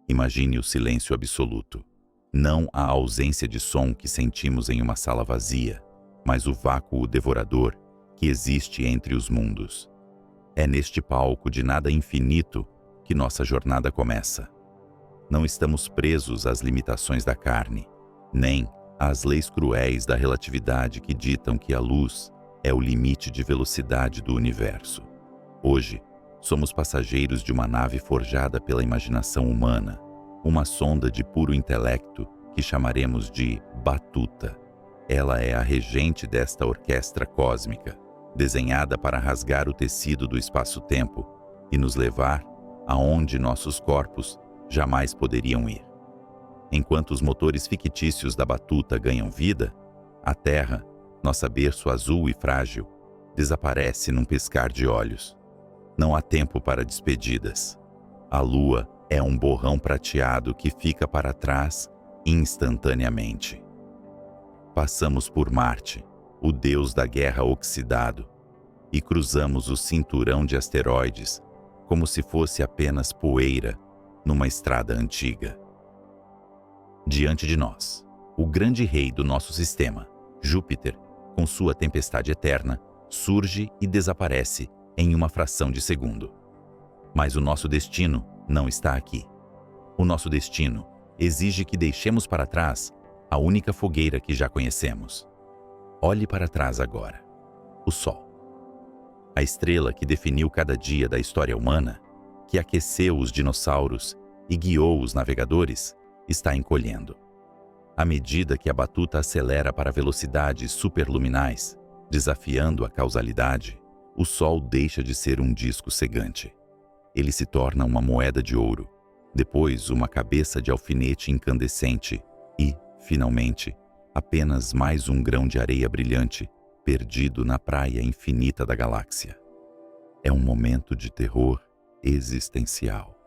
Imagine o silêncio absoluto. Não a ausência de som que sentimos em uma sala vazia, mas o vácuo devorador que existe entre os mundos. É neste palco de nada infinito que nossa jornada começa. Não estamos presos às limitações da carne, nem às leis cruéis da relatividade que ditam que a luz é o limite de velocidade do universo. Hoje, somos passageiros de uma nave forjada pela imaginação humana, uma sonda de puro intelecto que chamaremos de Batuta. Ela é a regente desta orquestra cósmica, desenhada para rasgar o tecido do espaço-tempo e nos levar aonde nossos corpos jamais poderiam ir. Enquanto os motores fictícios da Batuta ganham vida, a Terra, nossa berço azul e frágil, desaparece num piscar de olhos. Não há tempo para despedidas. A Lua é um borrão prateado que fica para trás instantaneamente. Passamos por Marte, o deus da guerra oxidado, e cruzamos o cinturão de asteroides como se fosse apenas poeira numa estrada antiga. Diante de nós, o grande rei do nosso sistema, Júpiter, com sua tempestade eterna, surge e desaparece em uma fração de segundo. Mas o nosso destino não está aqui. O nosso destino exige que deixemos para trás a única fogueira que já conhecemos. Olhe para trás agora. O Sol. A estrela que definiu cada dia da história humana, que aqueceu os dinossauros e guiou os navegadores, está encolhendo. À medida que a Batuta acelera para velocidades superluminais, desafiando a causalidade, o Sol deixa de ser um disco cegante. Ele se torna uma moeda de ouro, depois uma cabeça de alfinete incandescente e, finalmente, apenas mais um grão de areia brilhante perdido na praia infinita da galáxia. É um momento de terror existencial.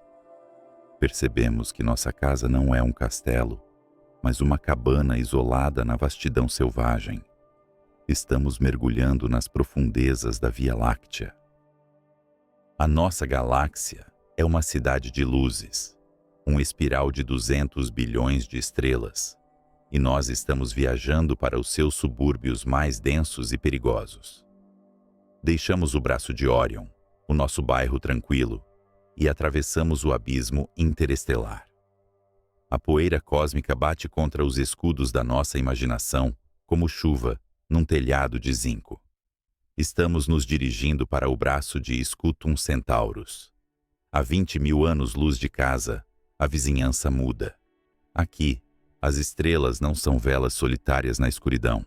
Percebemos que nossa casa não é um castelo, mas uma cabana isolada na vastidão selvagem. Estamos mergulhando nas profundezas da Via Láctea. A nossa galáxia é uma cidade de luzes, um espiral de 200 bilhões de estrelas, e nós estamos viajando para os seus subúrbios mais densos e perigosos. Deixamos o braço de Órion, o nosso bairro tranquilo, e atravessamos o abismo interestelar. A poeira cósmica bate contra os escudos da nossa imaginação como chuva num telhado de zinco. Estamos nos dirigindo para o braço de Scutum Centaurus. A 20.000 anos-luz de casa, a vizinhança muda. Aqui, as estrelas não são velas solitárias na escuridão.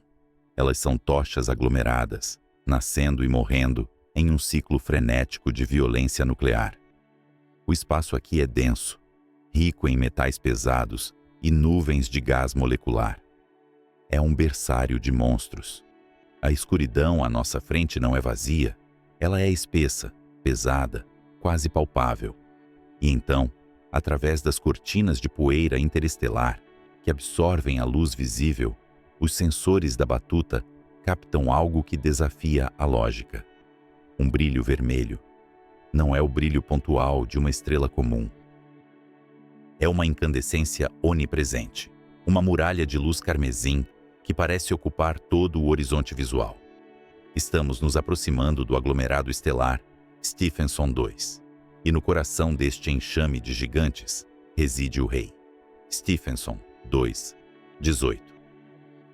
Elas são tochas aglomeradas, nascendo e morrendo em um ciclo frenético de violência nuclear. O espaço aqui é denso, rico em metais pesados e nuvens de gás molecular. É um berçário de monstros. A escuridão à nossa frente não é vazia, ela é espessa, pesada, quase palpável. E então, através das cortinas de poeira interestelar, que absorvem a luz visível, os sensores da Batuta captam algo que desafia a lógica. Um brilho vermelho. Não é o brilho pontual de uma estrela comum. É uma incandescência onipresente, uma muralha de luz carmesim que parece ocupar todo o horizonte visual. Estamos nos aproximando do aglomerado estelar Stephenson 2, e no coração deste enxame de gigantes reside o rei. Stephenson 2, 18.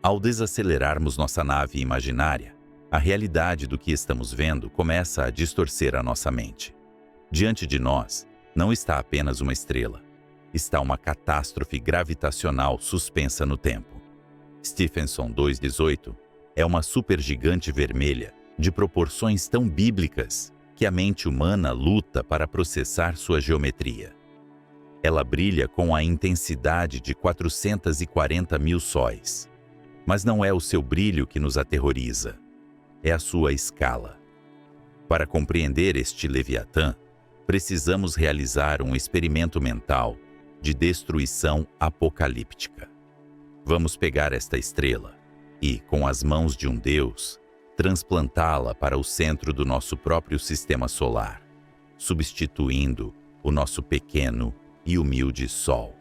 Ao desacelerarmos nossa nave imaginária, a realidade do que estamos vendo começa a distorcer a nossa mente. Diante de nós, não está apenas uma estrela. Está uma catástrofe gravitacional suspensa no tempo. Stephenson 2,18 é uma supergigante vermelha de proporções tão bíblicas que a mente humana luta para processar sua geometria. Ela brilha com a intensidade de 440 mil sóis. Mas não é o seu brilho que nos aterroriza. É a sua escala. Para compreender este Leviatã, precisamos realizar um experimento mental de destruição apocalíptica. Vamos pegar esta estrela e, com as mãos de um Deus, transplantá-la para o centro do nosso próprio sistema solar, substituindo o nosso pequeno e humilde Sol.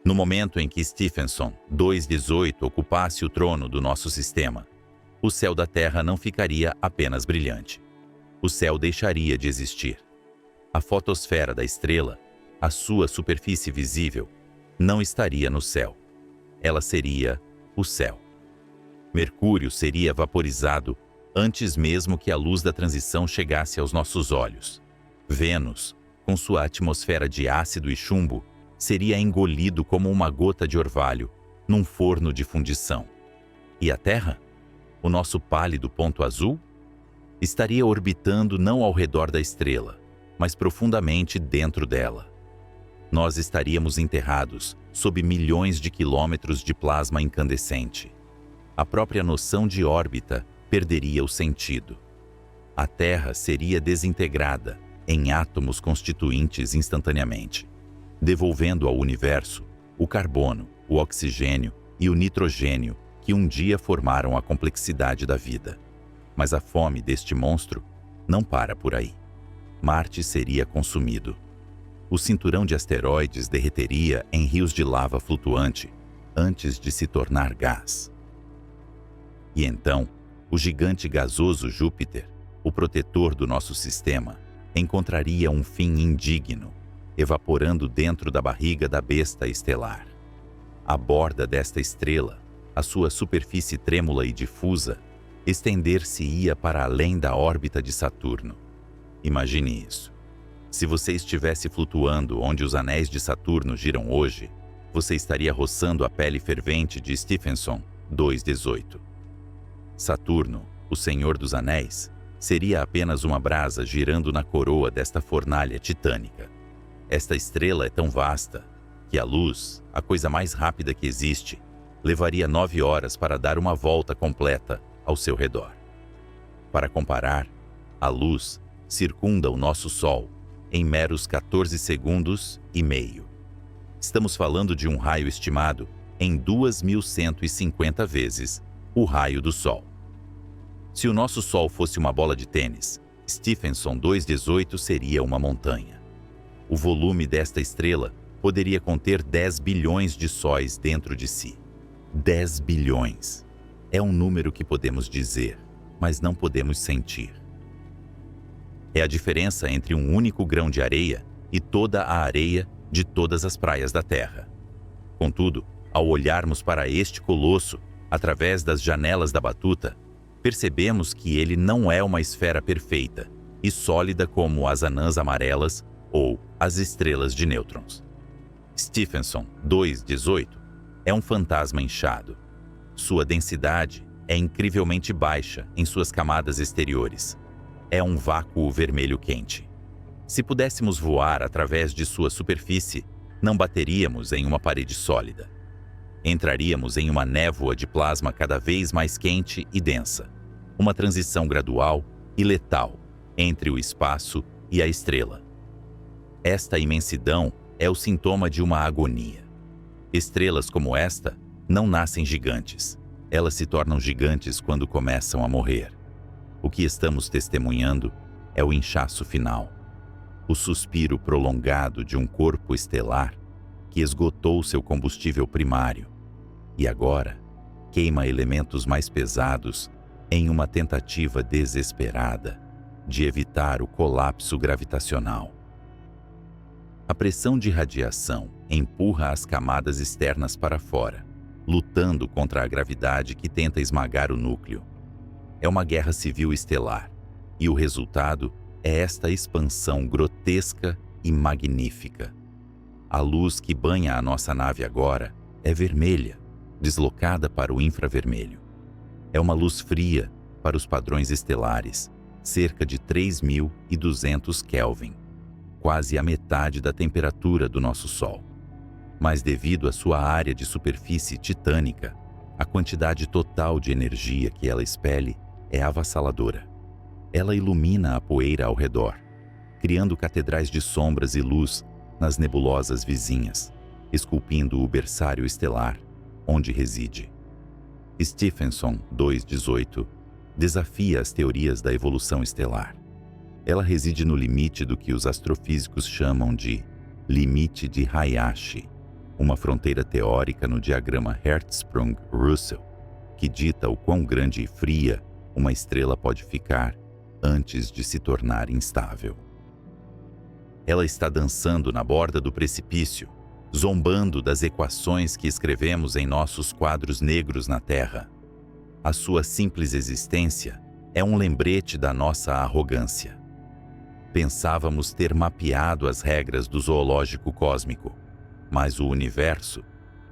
No momento em que Stephenson 2:18 ocupasse o trono do nosso sistema, o céu da Terra não ficaria apenas brilhante. O céu deixaria de existir. A fotosfera da estrela, a sua superfície visível, não estaria no céu. Ela seria o céu. Mercúrio seria vaporizado antes mesmo que a luz da transição chegasse aos nossos olhos. Vênus, com sua atmosfera de ácido e chumbo, seria engolido como uma gota de orvalho num forno de fundição. E a Terra, o nosso pálido ponto azul, estaria orbitando não ao redor da estrela, mas profundamente dentro dela. Nós estaríamos enterrados sob milhões de quilômetros de plasma incandescente. A própria noção de órbita perderia o sentido. A Terra seria desintegrada em átomos constituintes instantaneamente, devolvendo ao universo o carbono, o oxigênio e o nitrogênio que um dia formaram a complexidade da vida. Mas a fome deste monstro não para por aí. Marte seria consumido. O cinturão de asteroides derreteria em rios de lava flutuante antes de se tornar gás. E então, o gigante gasoso Júpiter, o protetor do nosso sistema, encontraria um fim indigno, evaporando dentro da barriga da besta estelar. A borda desta estrela, a sua superfície trêmula e difusa, estender-se-ia para além da órbita de Saturno. Imagine isso. Se você estivesse flutuando onde os anéis de Saturno giram hoje, você estaria roçando a pele fervente de Stephenson 2:18. Saturno, o Senhor dos Anéis, seria apenas uma brasa girando na coroa desta fornalha titânica. Esta estrela é tão vasta que a luz, a coisa mais rápida que existe, levaria 9 horas para dar uma volta completa ao seu redor. Para comparar, a luz circunda o nosso Sol em meros 14 segundos e meio. Estamos falando de um raio estimado em 2.150 vezes o raio do Sol. Se o nosso Sol fosse uma bola de tênis, Stephenson 2:18 seria uma montanha. O volume desta estrela poderia conter 10 bilhões de sóis dentro de si. 10 bilhões. É um número que podemos dizer, mas não podemos sentir. É a diferença entre um único grão de areia e toda a areia de todas as praias da Terra. Contudo, ao olharmos para este colosso, através das janelas da batuta, percebemos que ele não é uma esfera perfeita e sólida como as anãs amarelas ou as estrelas de nêutrons. Stephenson 2:18 é um fantasma inchado. Sua densidade é incrivelmente baixa em suas camadas exteriores. É um vácuo vermelho quente. Se pudéssemos voar através de sua superfície, não bateríamos em uma parede sólida. Entraríamos em uma névoa de plasma cada vez mais quente e densa. Uma transição gradual e letal entre o espaço e a estrela. Esta imensidão é o sintoma de uma agonia. Estrelas como esta não nascem gigantes. Elas se tornam gigantes quando começam a morrer. O que estamos testemunhando é o inchaço final. O suspiro prolongado de um corpo estelar que esgotou seu combustível primário e agora queima elementos mais pesados em uma tentativa desesperada de evitar o colapso gravitacional. A pressão de radiação empurra as camadas externas para fora, lutando contra a gravidade que tenta esmagar o núcleo. É uma guerra civil estelar, e o resultado é esta expansão grotesca e magnífica. A luz que banha a nossa nave agora é vermelha, deslocada para o infravermelho. É uma luz fria para os padrões estelares, cerca de 3.200 Kelvin, quase a metade da temperatura do nosso Sol. Mas devido à sua área de superfície titânica, a quantidade total de energia que ela expele é avassaladora. Ela ilumina a poeira ao redor, criando catedrais de sombras e luz nas nebulosas vizinhas, esculpindo o berçário estelar onde reside. Stephenson 2:18 desafia as teorias da evolução estelar. Ela reside no limite do que os astrofísicos chamam de limite de Hayashi, uma fronteira teórica no diagrama Hertzsprung-Russell, que dita o quão grande e fria uma estrela pode ficar antes de se tornar instável. Ela está dançando na borda do precipício, zombando das equações que escrevemos em nossos quadros negros na Terra. A sua simples existência é um lembrete da nossa arrogância. Pensávamos ter mapeado as regras do zoológico cósmico, mas o universo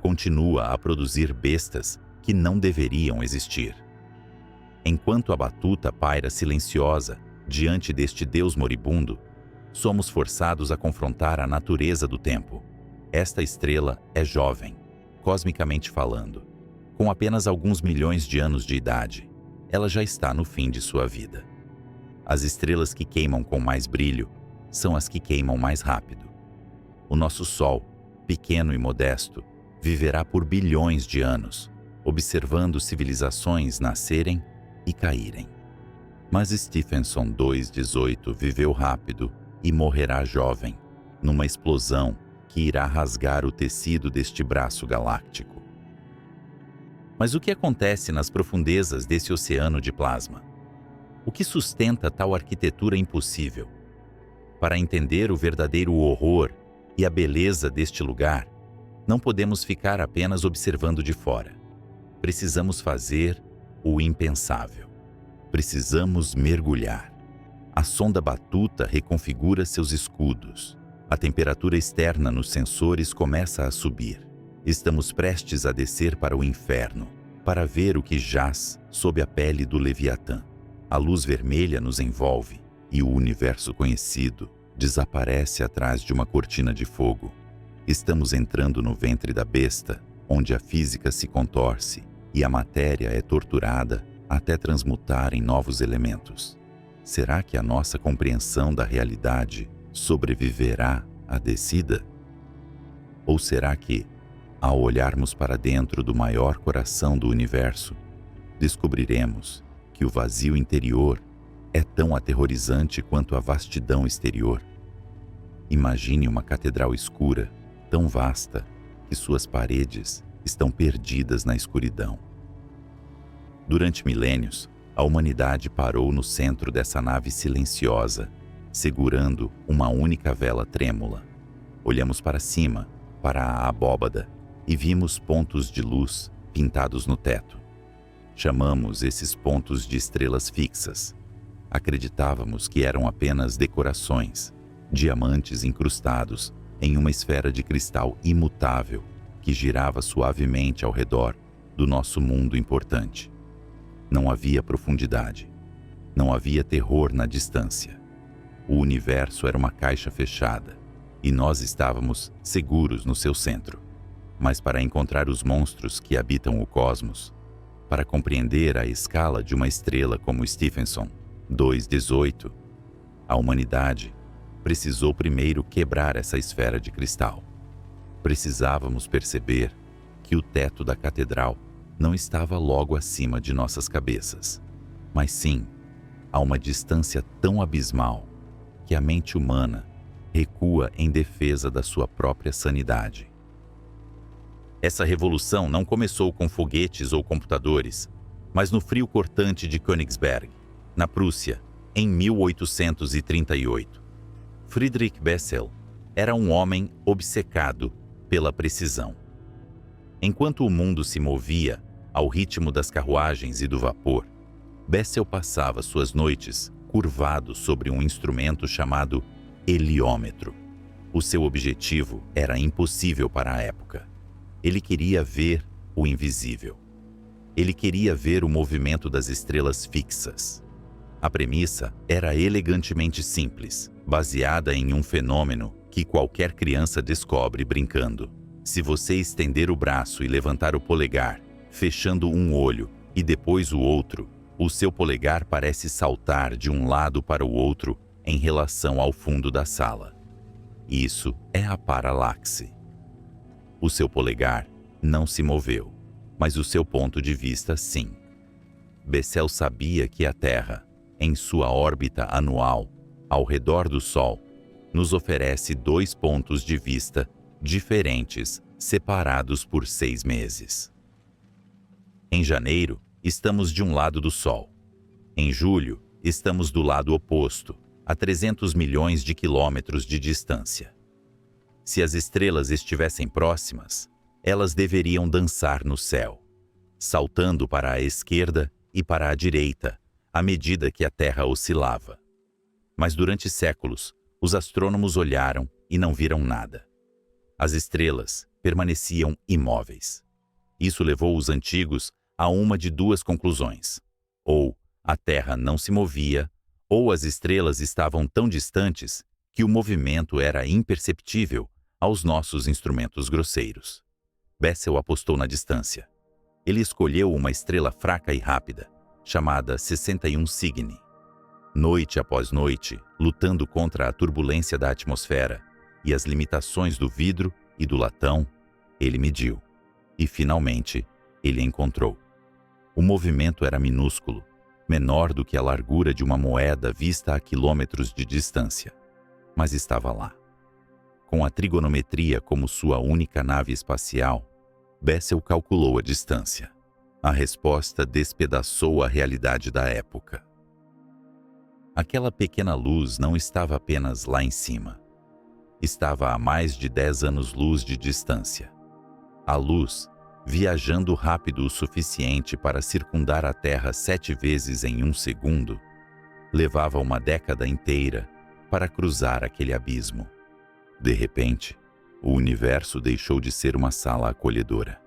continua a produzir bestas que não deveriam existir. Enquanto a batuta paira silenciosa diante deste Deus moribundo, somos forçados a confrontar a natureza do tempo. Esta estrela é jovem, cosmicamente falando. Com apenas alguns milhões de anos de idade, ela já está no fim de sua vida. As estrelas que queimam com mais brilho são as que queimam mais rápido. O nosso Sol, pequeno e modesto, viverá por bilhões de anos, observando civilizações nascerem e caírem. Mas Stephenson 2:18 viveu rápido e morrerá jovem, numa explosão que irá rasgar o tecido deste braço galáctico. Mas o que acontece nas profundezas desse oceano de plasma? O que sustenta tal arquitetura impossível? Para entender o verdadeiro horror e a beleza deste lugar, não podemos ficar apenas observando de fora. Precisamos fazer o impensável. Precisamos mergulhar. A sonda Batuta reconfigura seus escudos. A temperatura externa nos sensores começa a subir. Estamos prestes a descer para o inferno, para ver o que jaz sob a pele do Leviatã. A luz vermelha nos envolve e o universo conhecido desaparece atrás de uma cortina de fogo. Estamos entrando no ventre da besta, onde a física se contorce e a matéria é torturada até transmutar em novos elementos. Será que a nossa compreensão da realidade sobreviverá à descida? Ou será que, ao olharmos para dentro do maior coração do universo, descobriremos que o vazio interior é tão aterrorizante quanto a vastidão exterior? Imagine uma catedral escura, tão vasta que suas paredes estão perdidas na escuridão. Durante milênios, a humanidade parou no centro dessa nave silenciosa, segurando uma única vela trêmula. Olhamos para cima, para a abóbada, e vimos pontos de luz pintados no teto. Chamamos esses pontos de estrelas fixas. Acreditávamos que eram apenas decorações, diamantes incrustados em uma esfera de cristal imutável que girava suavemente ao redor do nosso mundo importante. Não havia profundidade. Não havia terror na distância. O universo era uma caixa fechada e nós estávamos seguros no seu centro. Mas para encontrar os monstros que habitam o cosmos, para compreender a escala de uma estrela como Stephenson 2:18, a humanidade precisou primeiro quebrar essa esfera de cristal. Precisávamos perceber que o teto da catedral não estava logo acima de nossas cabeças, mas sim a uma distância tão abismal que a mente humana recua em defesa da sua própria sanidade. Essa revolução não começou com foguetes ou computadores, mas no frio cortante de Königsberg, na Prússia, em 1838. Friedrich Bessel era um homem obcecado pela precisão. Enquanto o mundo se movia ao ritmo das carruagens e do vapor, Bessel passava suas noites curvado sobre um instrumento chamado heliômetro. O seu objetivo era impossível para a época. Ele queria ver o invisível. Ele queria ver o movimento das estrelas fixas. A premissa era elegantemente simples, baseada em um fenômeno que qualquer criança descobre brincando. Se você estender o braço e levantar o polegar, fechando um olho e depois o outro, o seu polegar parece saltar de um lado para o outro em relação ao fundo da sala. Isso é a paralaxe. O seu polegar não se moveu, mas o seu ponto de vista sim. Bessel sabia que a Terra, em sua órbita anual, ao redor do Sol, nos oferece dois pontos de vista diferentes, separados por 6 meses. Em janeiro, estamos de um lado do Sol. Em julho, estamos do lado oposto, a 300 milhões de quilômetros de distância. Se as estrelas estivessem próximas, elas deveriam dançar no céu, saltando para a esquerda e para a direita, à medida que a Terra oscilava. Mas durante séculos, os astrônomos olharam e não viram nada. As estrelas permaneciam imóveis. Isso levou os antigos a uma de duas conclusões: ou a Terra não se movia, ou as estrelas estavam tão distantes que o movimento era imperceptível aos nossos instrumentos grosseiros. Bessel apostou na distância. Ele escolheu uma estrela fraca e rápida, chamada 61 Cygni. Noite após noite, lutando contra a turbulência da atmosfera e as limitações do vidro e do latão, ele mediu. E, finalmente, ele encontrou. O movimento era minúsculo, menor do que a largura de uma moeda vista a quilômetros de distância. Mas estava lá. Com a trigonometria como sua única nave espacial, Bessel calculou a distância. A resposta despedaçou a realidade da época. Aquela pequena luz não estava apenas lá em cima. Estava a mais de 10 anos-luz de distância. A luz, viajando rápido o suficiente para circundar a Terra 7 vezes em 1 segundo, levava uma década inteira para cruzar aquele abismo. De repente, o universo deixou de ser uma sala acolhedora.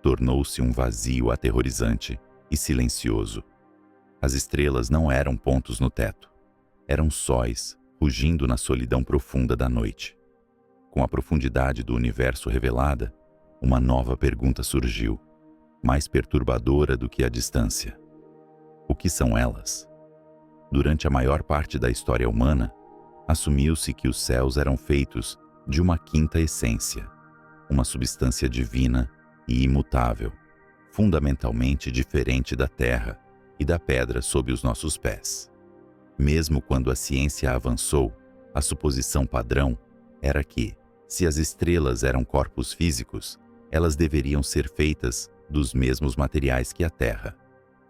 Tornou-se um vazio aterrorizante e silencioso. As estrelas não eram pontos no teto. Eram sóis, rugindo na solidão profunda da noite. Com a profundidade do universo revelada, uma nova pergunta surgiu, mais perturbadora do que a distância. O que são elas? Durante a maior parte da história humana, assumiu-se que os céus eram feitos de uma quinta essência, uma substância divina e imutável, fundamentalmente diferente da Terra e da pedra sob os nossos pés. Mesmo quando a ciência avançou, a suposição padrão era que, se as estrelas eram corpos físicos, elas deveriam ser feitas dos mesmos materiais que a Terra: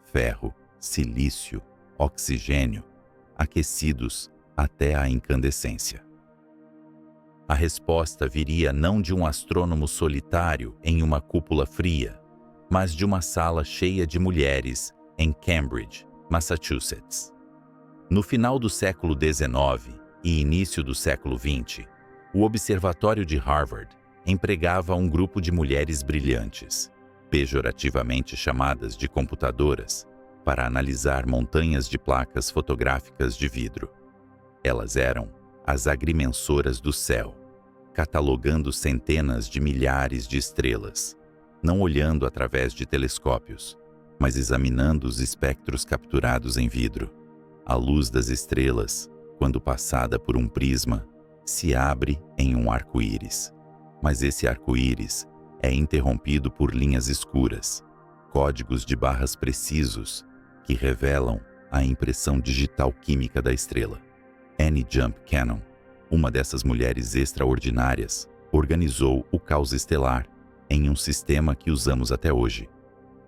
ferro, silício, oxigênio, aquecidos até a incandescência. A resposta viria não de um astrônomo solitário em uma cúpula fria, mas de uma sala cheia de mulheres em Cambridge, Massachusetts. No final do século XIX e início do século XX, o Observatório de Harvard empregava um grupo de mulheres brilhantes, pejorativamente chamadas de computadoras, para analisar montanhas de placas fotográficas de vidro. Elas eram as agrimensoras do céu, catalogando centenas de milhares de estrelas, não olhando através de telescópios, mas examinando os espectros capturados em vidro. A luz das estrelas, quando passada por um prisma, se abre em um arco-íris. Mas esse arco-íris é interrompido por linhas escuras, códigos de barras precisos que revelam a impressão digital química da estrela. Annie Jump Cannon, uma dessas mulheres extraordinárias, organizou o caos estelar em um sistema que usamos até hoje.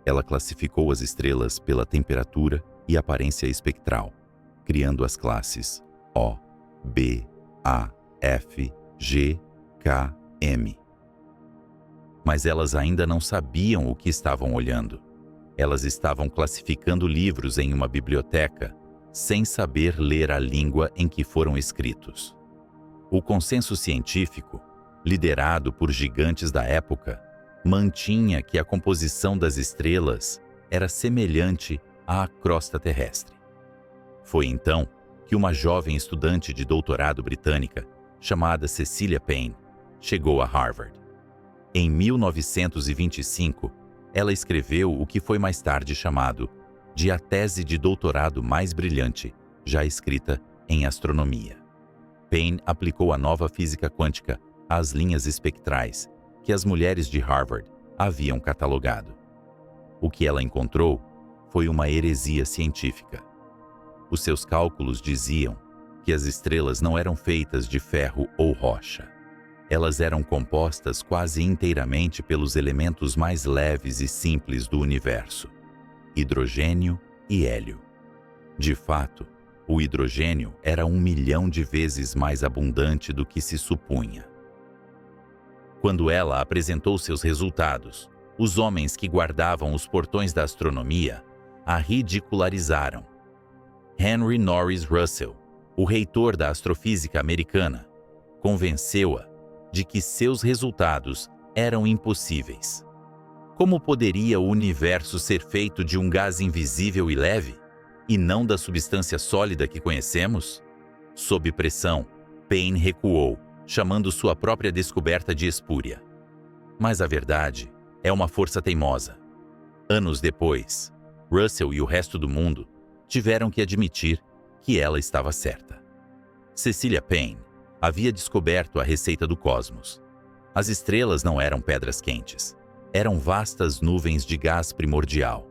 Ela classificou as estrelas pela temperatura e aparência espectral, criando as classes O, B, A, F, G, K, M. Mas elas ainda não sabiam o que estavam olhando. Elas estavam classificando livros em uma biblioteca, sem saber ler a língua em que foram escritos. O consenso científico, liderado por gigantes da época, mantinha que a composição das estrelas era semelhante à crosta terrestre. Foi então que uma jovem estudante de doutorado britânica, chamada Cecilia Payne, chegou a Harvard. Em 1925, ela escreveu o que foi mais tarde chamado de a tese de doutorado mais brilhante já escrita em astronomia. Payne aplicou a nova física quântica às linhas espectrais que as mulheres de Harvard haviam catalogado. O que ela encontrou foi uma heresia científica. Os seus cálculos diziam que as estrelas não eram feitas de ferro ou rocha. Elas eram compostas quase inteiramente pelos elementos mais leves e simples do universo: hidrogênio e hélio. De fato, o hidrogênio era 1 milhão de vezes mais abundante do que se supunha. Quando ela apresentou seus resultados, os homens que guardavam os portões da astronomia a ridicularizaram. Henry Norris Russell, o reitor da astrofísica americana, convenceu-a de que seus resultados eram impossíveis. Como poderia o universo ser feito de um gás invisível e leve, e não da substância sólida que conhecemos? Sob pressão, Payne recuou, chamando sua própria descoberta de espúria. Mas a verdade é uma força teimosa. Anos depois, Russell e o resto do mundo tiveram que admitir que ela estava certa. Cecilia Payne havia descoberto a receita do cosmos. As estrelas não eram pedras quentes. Eram vastas nuvens de gás primordial,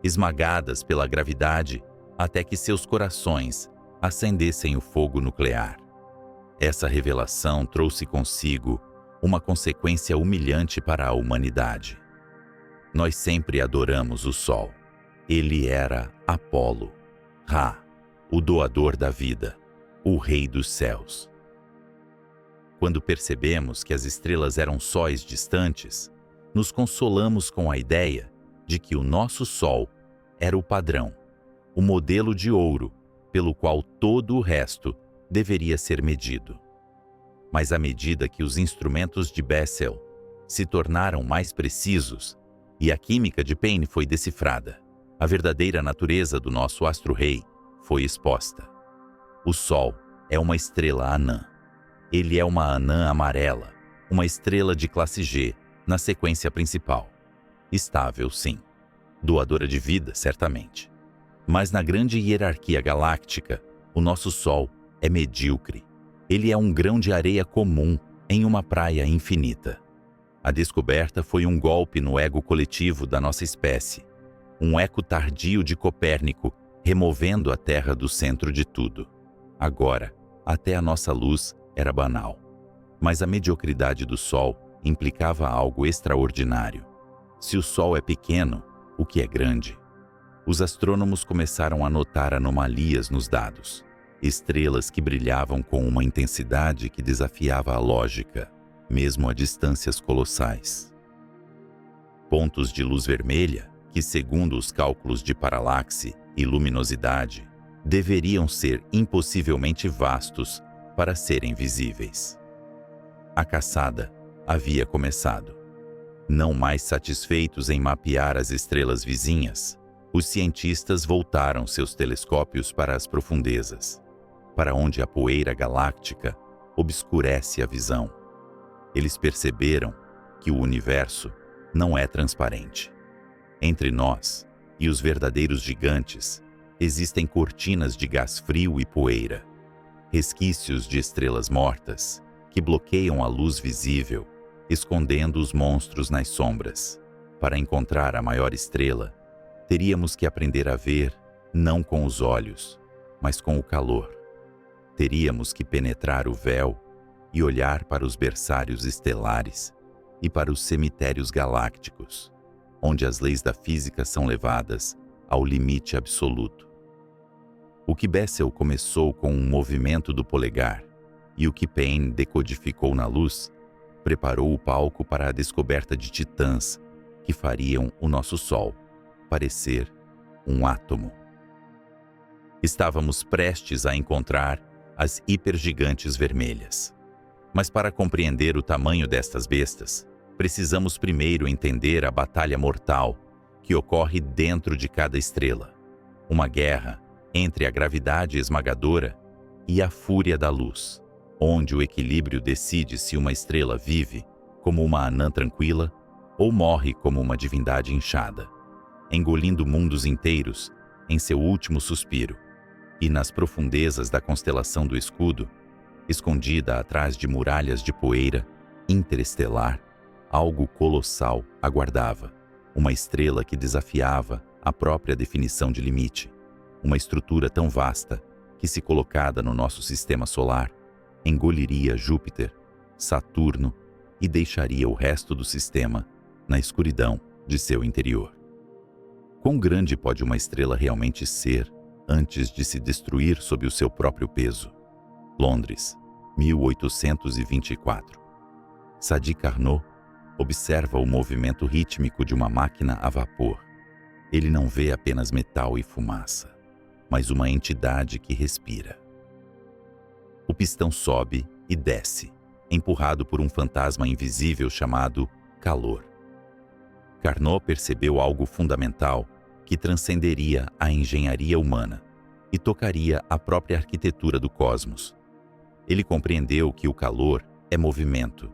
esmagadas pela gravidade até que seus corações acendessem o fogo nuclear. Essa revelação trouxe consigo uma consequência humilhante para a humanidade. Nós sempre adoramos o Sol. Ele era Apolo, Ra, o doador da vida, o rei dos céus. Quando percebemos que as estrelas eram sóis distantes, nos consolamos com a ideia de que o nosso Sol era o padrão, o modelo de ouro pelo qual todo o resto deveria ser medido. Mas à medida que os instrumentos de Bessel se tornaram mais precisos e a química de Payne foi decifrada, a verdadeira natureza do nosso astro-rei foi exposta. O Sol é uma estrela anã. Ele é uma anã amarela, uma estrela de classe G, na sequência principal. Estável, sim. Doadora de vida, certamente. Mas na grande hierarquia galáctica, o nosso Sol é medíocre. Ele é um grão de areia comum em uma praia infinita. A descoberta foi um golpe no ego coletivo da nossa espécie. Um eco tardio de Copérnico removendo a Terra do centro de tudo. Agora, até a nossa luz era banal. Mas a mediocridade do Sol implicava algo extraordinário. Se o Sol é pequeno, o que é grande? Os astrônomos começaram a notar anomalias nos dados. Estrelas que brilhavam com uma intensidade que desafiava a lógica, mesmo a distâncias colossais. Pontos de luz vermelha, que segundo os cálculos de paralaxe e luminosidade, deveriam ser impossivelmente vastos para serem visíveis. A caçada havia começado. Não mais satisfeitos em mapear as estrelas vizinhas, os cientistas voltaram seus telescópios para as profundezas, para onde a poeira galáctica obscurece a visão. Eles perceberam que o universo não é transparente. Entre nós e os verdadeiros gigantes existem cortinas de gás frio e poeira, resquícios de estrelas mortas que bloqueiam a luz visível, escondendo os monstros nas sombras. Para encontrar a maior estrela, teríamos que aprender a ver não com os olhos, mas com o calor. Teríamos que penetrar o véu e olhar para os berçários estelares e para os cemitérios galácticos, onde as leis da física são levadas ao limite absoluto. O que Bessel começou com um movimento do polegar e o que Payne decodificou na luz, preparou o palco para a descoberta de titãs que fariam o nosso Sol parecer um átomo. Estávamos prestes a encontrar as hipergigantes vermelhas. Mas para compreender o tamanho destas bestas, precisamos primeiro entender a batalha mortal que ocorre dentro de cada estrela. Uma guerra entre a gravidade esmagadora e a fúria da luz, onde o equilíbrio decide se uma estrela vive como uma anã tranquila ou morre como uma divindade inchada, engolindo mundos inteiros em seu último suspiro. E nas profundezas da constelação do Escudo, escondida atrás de muralhas de poeira interestelar, algo colossal aguardava, uma estrela que desafiava a própria definição de limite, uma estrutura tão vasta que, se colocada no nosso sistema solar, engoliria Júpiter, Saturno e deixaria o resto do sistema na escuridão de seu interior. Quão grande pode uma estrela realmente ser antes de se destruir sob o seu próprio peso? Londres, 1824. Sadi Carnot observa o movimento rítmico de uma máquina a vapor. Ele não vê apenas metal e fumaça, mas uma entidade que respira. O pistão sobe e desce, empurrado por um fantasma invisível chamado calor. Carnot percebeu algo fundamental que transcenderia a engenharia humana e tocaria a própria arquitetura do cosmos. Ele compreendeu que o calor é movimento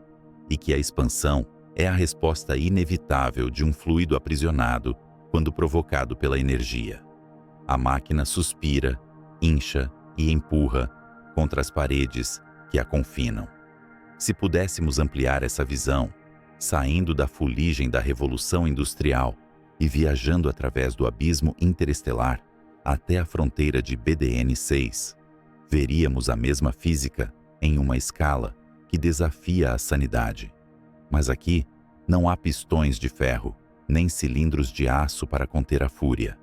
e que a expansão é a resposta inevitável de um fluido aprisionado quando provocado pela energia. A máquina suspira, incha e empurra contra as paredes que a confinam. Se pudéssemos ampliar essa visão, saindo da fuligem da Revolução Industrial e viajando através do abismo interestelar até a fronteira de BDN 6, veríamos a mesma física em uma escala que desafia a sanidade. Mas aqui não há pistões de ferro, nem cilindros de aço para conter a fúria.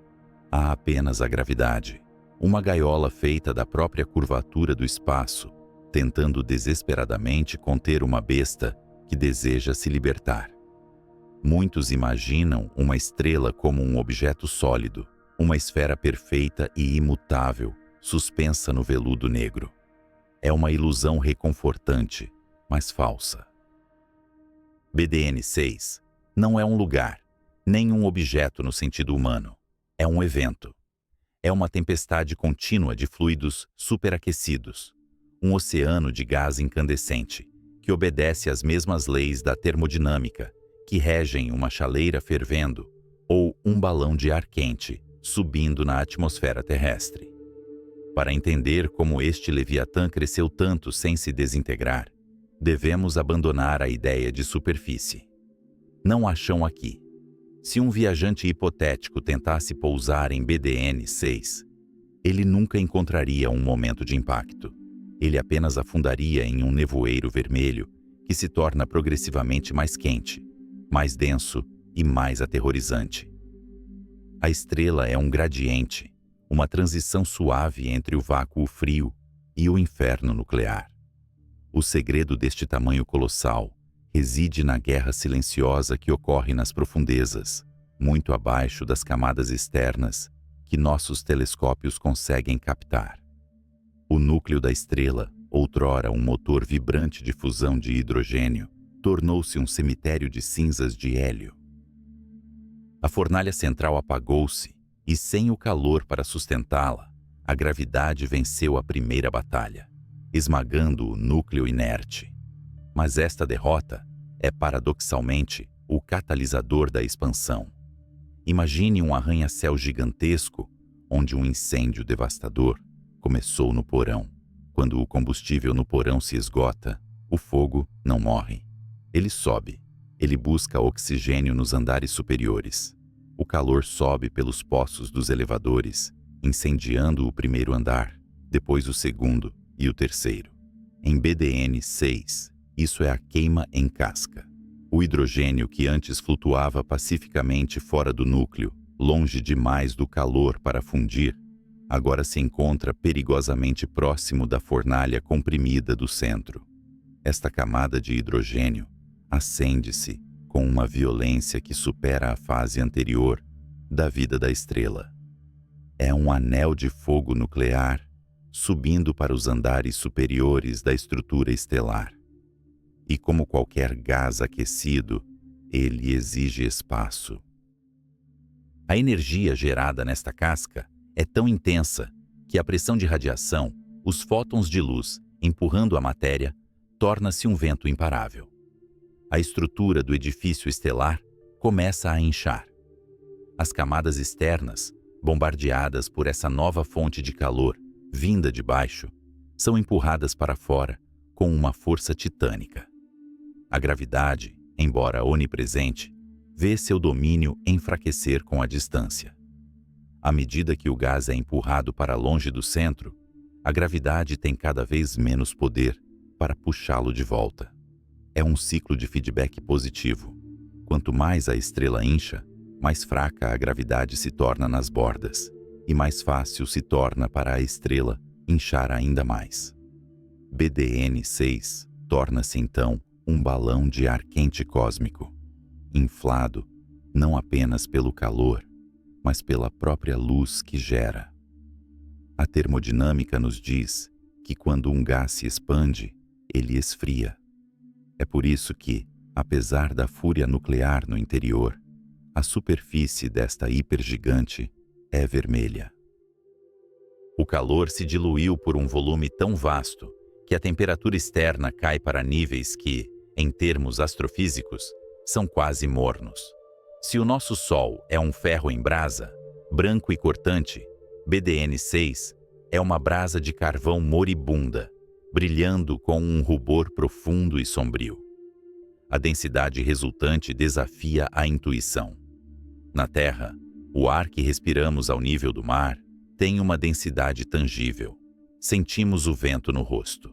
Há apenas a gravidade, uma gaiola feita da própria curvatura do espaço, tentando desesperadamente conter uma besta que deseja se libertar. Muitos imaginam uma estrela como um objeto sólido, uma esfera perfeita e imutável, suspensa no veludo negro. É uma ilusão reconfortante, mas falsa. BDN 6 não é um lugar, nem um objeto no sentido humano. É um evento. É uma tempestade contínua de fluidos superaquecidos, um oceano de gás incandescente, que obedece às mesmas leis da termodinâmica, que regem uma chaleira fervendo ou um balão de ar quente subindo na atmosfera terrestre. Para entender como este Leviatã cresceu tanto sem se desintegrar, devemos abandonar a ideia de superfície. Não há chão aqui. Se um viajante hipotético tentasse pousar em BDN 6, ele nunca encontraria um momento de impacto. Ele apenas afundaria em um nevoeiro vermelho que se torna progressivamente mais quente, mais denso e mais aterrorizante. A estrela é um gradiente, uma transição suave entre o vácuo frio e o inferno nuclear. O segredo deste tamanho colossal reside na guerra silenciosa que ocorre nas profundezas, muito abaixo das camadas externas que nossos telescópios conseguem captar. O núcleo da estrela, outrora um motor vibrante de fusão de hidrogênio, tornou-se um cemitério de cinzas de hélio. A fornalha central apagou-se e, sem o calor para sustentá-la, a gravidade venceu a primeira batalha, esmagando o núcleo inerte. Mas esta derrota é, paradoxalmente, o catalisador da expansão. Imagine um arranha-céu gigantesco, onde um incêndio devastador começou no porão. Quando o combustível no porão se esgota, o fogo não morre. Ele sobe. Ele busca oxigênio nos andares superiores. O calor sobe pelos poços dos elevadores, incendiando o primeiro andar, depois o segundo e o terceiro. Em BDN 6, isso é a queima em casca. O hidrogênio que antes flutuava pacificamente fora do núcleo, longe demais do calor para fundir, agora se encontra perigosamente próximo da fornalha comprimida do centro. Esta camada de hidrogênio acende-se com uma violência que supera a fase anterior da vida da estrela. É um anel de fogo nuclear subindo para os andares superiores da estrutura estelar. E como qualquer gás aquecido, ele exige espaço. A energia gerada nesta casca é tão intensa que a pressão de radiação, os fótons de luz empurrando a matéria, torna-se um vento imparável. A estrutura do edifício estelar começa a inchar. As camadas externas, bombardeadas por essa nova fonte de calor vinda de baixo, são empurradas para fora com uma força titânica. A gravidade, embora onipresente, vê seu domínio enfraquecer com a distância. À medida que o gás é empurrado para longe do centro, a gravidade tem cada vez menos poder para puxá-lo de volta. É um ciclo de feedback positivo. Quanto mais a estrela incha, mais fraca a gravidade se torna nas bordas, e mais fácil se torna para a estrela inchar ainda mais. BDN6 torna-se então um balão de ar quente cósmico, inflado não apenas pelo calor, mas pela própria luz que gera. A termodinâmica nos diz que quando um gás se expande, ele esfria. É por isso que, apesar da fúria nuclear no interior, a superfície desta hipergigante é vermelha. O calor se diluiu por um volume tão vasto que a temperatura externa cai para níveis que, em termos astrofísicos, são quase mornos. Se o nosso Sol é um ferro em brasa, branco e cortante, BDN6 é uma brasa de carvão moribunda, brilhando com um rubor profundo e sombrio. A densidade resultante desafia a intuição. Na Terra, o ar que respiramos ao nível do mar tem uma densidade tangível. Sentimos o vento no rosto.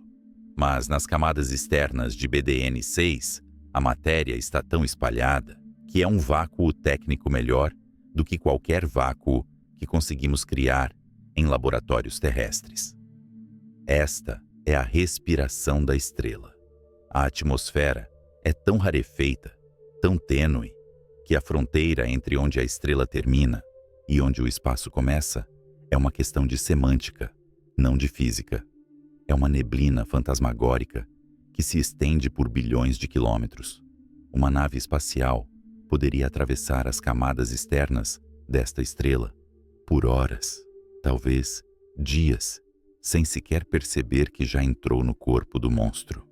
Mas nas camadas externas de BDN6, a matéria está tão espalhada que é um vácuo técnico melhor do que qualquer vácuo que conseguimos criar em laboratórios terrestres. Esta é a respiração da estrela. A atmosfera é tão rarefeita, tão tênue, que a fronteira entre onde a estrela termina e onde o espaço começa é uma questão de semântica, não de física. É uma neblina fantasmagórica que se estende por bilhões de quilômetros. Uma nave espacial poderia atravessar as camadas externas desta estrela por horas, talvez dias, sem sequer perceber que já entrou no corpo do monstro.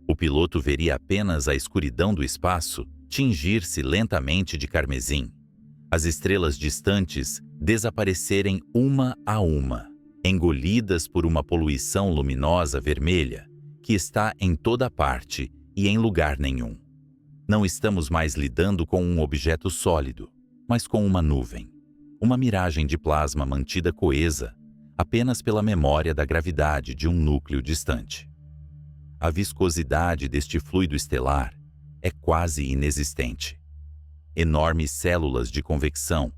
O piloto veria apenas a escuridão do espaço tingir-se lentamente de carmesim, as estrelas distantes desaparecerem uma a uma, engolidas por uma poluição luminosa vermelha que está em toda parte e em lugar nenhum. Não estamos mais lidando com um objeto sólido, mas com uma nuvem, uma miragem de plasma mantida coesa apenas pela memória da gravidade de um núcleo distante. A viscosidade deste fluido estelar é quase inexistente. Enormes células de convecção,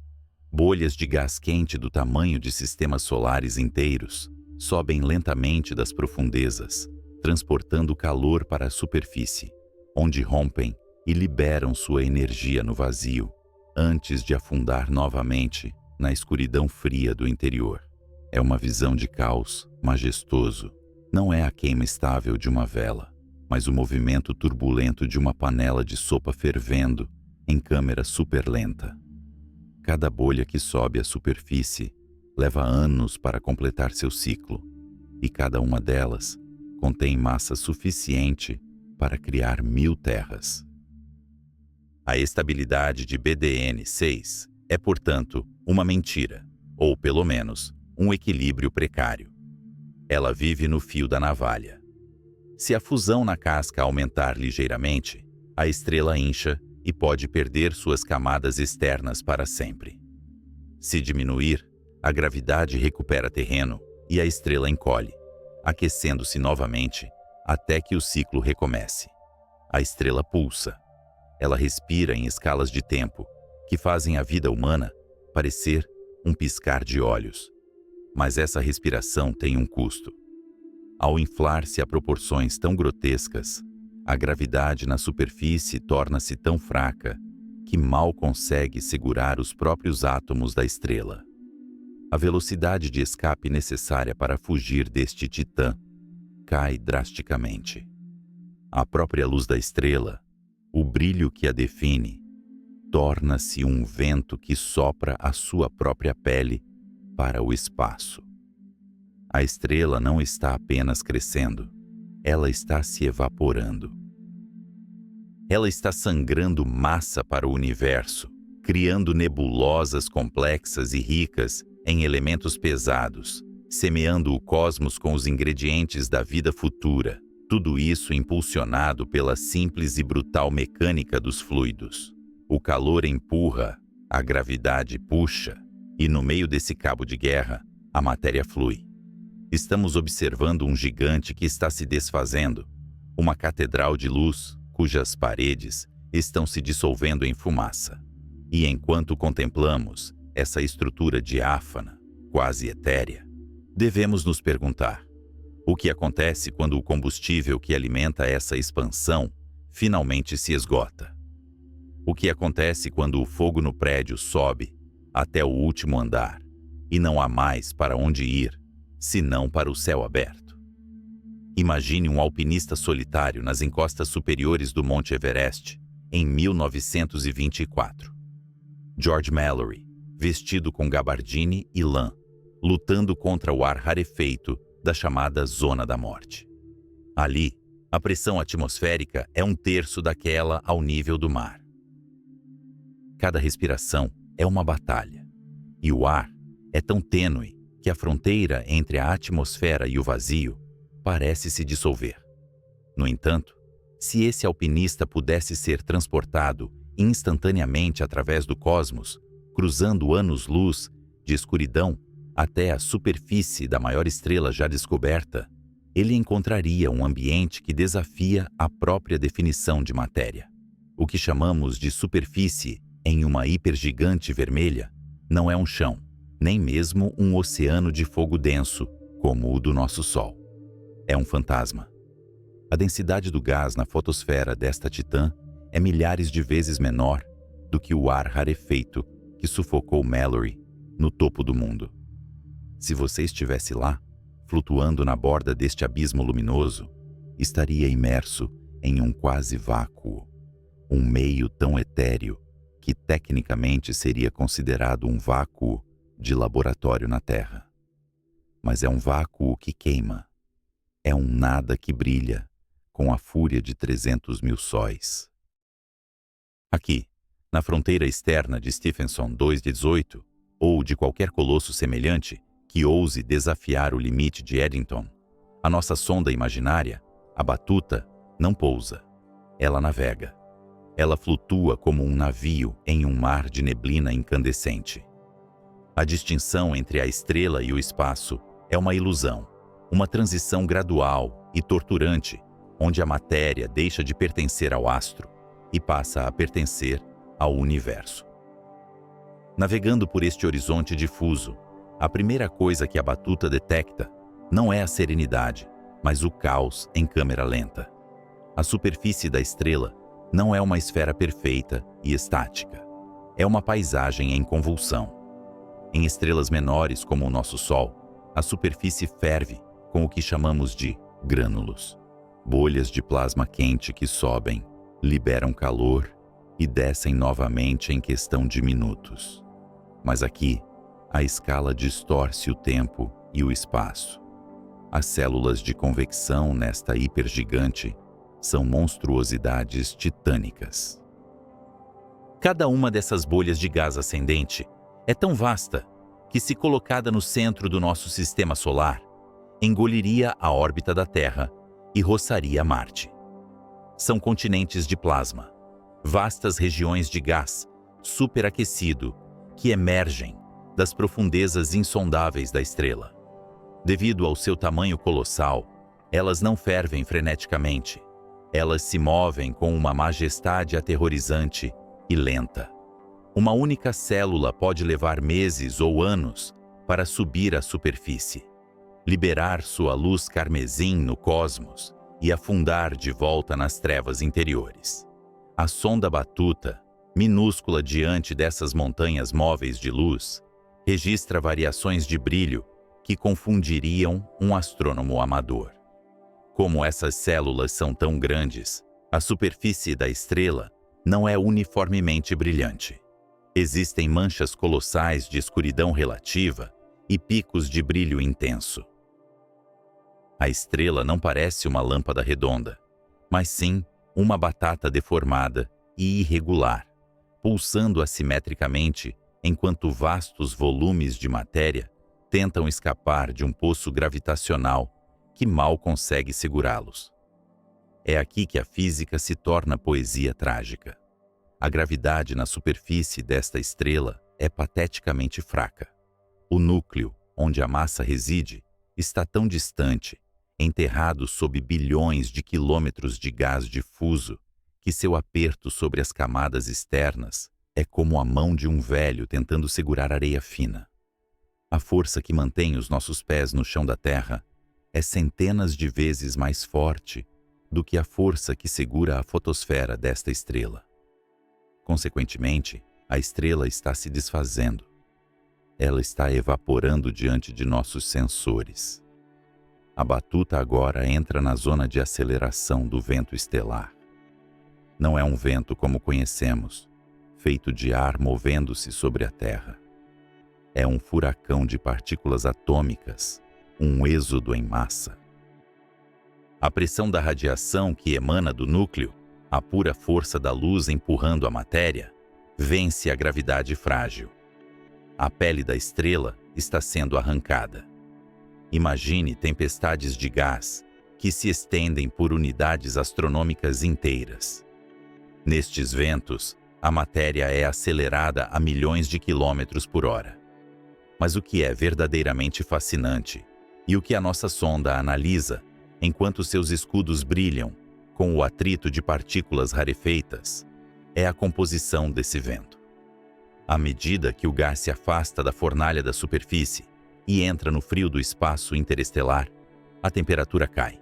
bolhas de gás quente do tamanho de sistemas solares inteiros, sobem lentamente das profundezas, transportando calor para a superfície, onde rompem e liberam sua energia no vazio, antes de afundar novamente na escuridão fria do interior. É uma visão de caos majestoso. Não é a queima estável de uma vela, mas o movimento turbulento de uma panela de sopa fervendo em câmera superlenta. Cada bolha que sobe à superfície leva anos para completar seu ciclo, e cada uma delas contém massa suficiente para criar 1000 terras. A estabilidade de BDN6 é, portanto, uma mentira, ou pelo menos, um equilíbrio precário. Ela vive no fio da navalha. Se a fusão na casca aumentar ligeiramente, a estrela incha e pode perder suas camadas externas para sempre. Se diminuir, a gravidade recupera terreno e a estrela encolhe, aquecendo-se novamente até que o ciclo recomece. A estrela pulsa. Ela respira em escalas de tempo que fazem a vida humana parecer um piscar de olhos. Mas essa respiração tem um custo. Ao inflar-se a proporções tão grotescas, a gravidade na superfície torna-se tão fraca que mal consegue segurar os próprios átomos da estrela. A velocidade de escape necessária para fugir deste titã cai drasticamente. A própria luz da estrela, o brilho que a define, torna-se um vento que sopra a sua própria pele para o espaço. A estrela não está apenas crescendo, ela está se evaporando. Ela está sangrando massa para o universo, criando nebulosas complexas e ricas em elementos pesados, semeando o cosmos com os ingredientes da vida futura, tudo isso impulsionado pela simples e brutal mecânica dos fluidos. O calor empurra, a gravidade puxa, e no meio desse cabo de guerra, a matéria flui. Estamos observando um gigante que está se desfazendo, uma catedral de luz cujas paredes estão se dissolvendo em fumaça. E enquanto contemplamos essa estrutura diáfana, quase etérea, devemos nos perguntar: o que acontece quando o combustível que alimenta essa expansão finalmente se esgota? O que acontece quando o fogo no prédio sobe até o último andar e não há mais para onde ir, senão para o céu aberto? Imagine um alpinista solitário nas encostas superiores do Monte Everest em 1924. George Mallory, vestido com gabardine e lã, lutando contra o ar rarefeito da chamada Zona da Morte. Ali, a pressão atmosférica é 1/3 daquela ao nível do mar. Cada respiração é uma batalha, e o ar é tão tênue que a fronteira entre a atmosfera e o vazio parece se dissolver. No entanto, se esse alpinista pudesse ser transportado instantaneamente através do cosmos, cruzando anos-luz de escuridão até a superfície da maior estrela já descoberta, ele encontraria um ambiente que desafia a própria definição de matéria. O que chamamos de superfície em uma hipergigante vermelha não é um chão, nem mesmo um oceano de fogo denso, como o do nosso Sol. É um fantasma. A densidade do gás na fotosfera desta titã é milhares de vezes menor do que o ar rarefeito que sufocou Mallory no topo do mundo. Se você estivesse lá, flutuando na borda deste abismo luminoso, estaria imerso em um quase vácuo, um meio tão etéreo que tecnicamente seria considerado um vácuo de laboratório na Terra. Mas é um vácuo que queima. É um nada que brilha com a fúria de 300 mil sóis. Aqui, na fronteira externa de Stephenson 2/18, ou de qualquer colosso semelhante que ouse desafiar o limite de Eddington, a nossa sonda imaginária, a Batuta, não pousa. Ela navega. Ela flutua como um navio em um mar de neblina incandescente. A distinção entre a estrela e o espaço é uma ilusão, uma transição gradual e torturante, onde a matéria deixa de pertencer ao astro e passa a pertencer ao universo. Navegando por este horizonte difuso, a primeira coisa que a Batuta detecta não é a serenidade, mas o caos em câmera lenta. A superfície da estrela não é uma esfera perfeita e estática. É uma paisagem em convulsão. Em estrelas menores como o nosso Sol, a superfície ferve com o que chamamos de grânulos. Bolhas de plasma quente que sobem, liberam calor e descem novamente em questão de minutos. Mas aqui, a escala distorce o tempo e o espaço. As células de convecção nesta hipergigante são monstruosidades titânicas. Cada uma dessas bolhas de gás ascendente é tão vasta que, se colocada no centro do nosso sistema solar, engoliria a órbita da Terra e roçaria Marte. São continentes de plasma, vastas regiões de gás superaquecido que emergem das profundezas insondáveis da estrela. Devido ao seu tamanho colossal, elas não fervem freneticamente. Elas se movem com uma majestade aterrorizante e lenta. Uma única célula pode levar meses ou anos para subir à superfície, liberar sua luz carmesim no cosmos e afundar de volta nas trevas interiores. A sonda Batuta, minúscula diante dessas montanhas móveis de luz, registra variações de brilho que confundiriam um astrônomo amador. Como essas células são tão grandes, a superfície da estrela não é uniformemente brilhante. Existem manchas colossais de escuridão relativa e picos de brilho intenso. A estrela não parece uma lâmpada redonda, mas sim uma batata deformada e irregular, pulsando assimetricamente enquanto vastos volumes de matéria tentam escapar de um poço gravitacional que mal consegue segurá-los. É aqui que a física se torna poesia trágica. A gravidade na superfície desta estrela é pateticamente fraca. O núcleo, onde a massa reside, está tão distante, enterrado sob bilhões de quilômetros de gás difuso, que seu aperto sobre as camadas externas é como a mão de um velho tentando segurar areia fina. A força que mantém os nossos pés no chão da Terra é centenas de vezes mais forte do que a força que segura a fotosfera desta estrela. Consequentemente, a estrela está se desfazendo. Ela está evaporando diante de nossos sensores. A batuta agora entra na zona de aceleração do vento estelar. Não é um vento como conhecemos, feito de ar movendo-se sobre a Terra. É um furacão de partículas atômicas, um êxodo em massa. A pressão da radiação que emana do núcleo, a pura força da luz empurrando a matéria, vence a gravidade frágil. A pele da estrela está sendo arrancada. Imagine tempestades de gás que se estendem por unidades astronômicas inteiras. Nestes ventos, a matéria é acelerada a milhões de quilômetros por hora. Mas o que é verdadeiramente fascinante, e o que a nossa sonda analisa, enquanto seus escudos brilham com o atrito de partículas rarefeitas, é a composição desse vento. À medida que o gás se afasta da fornalha da superfície e entra no frio do espaço interestelar, a temperatura cai.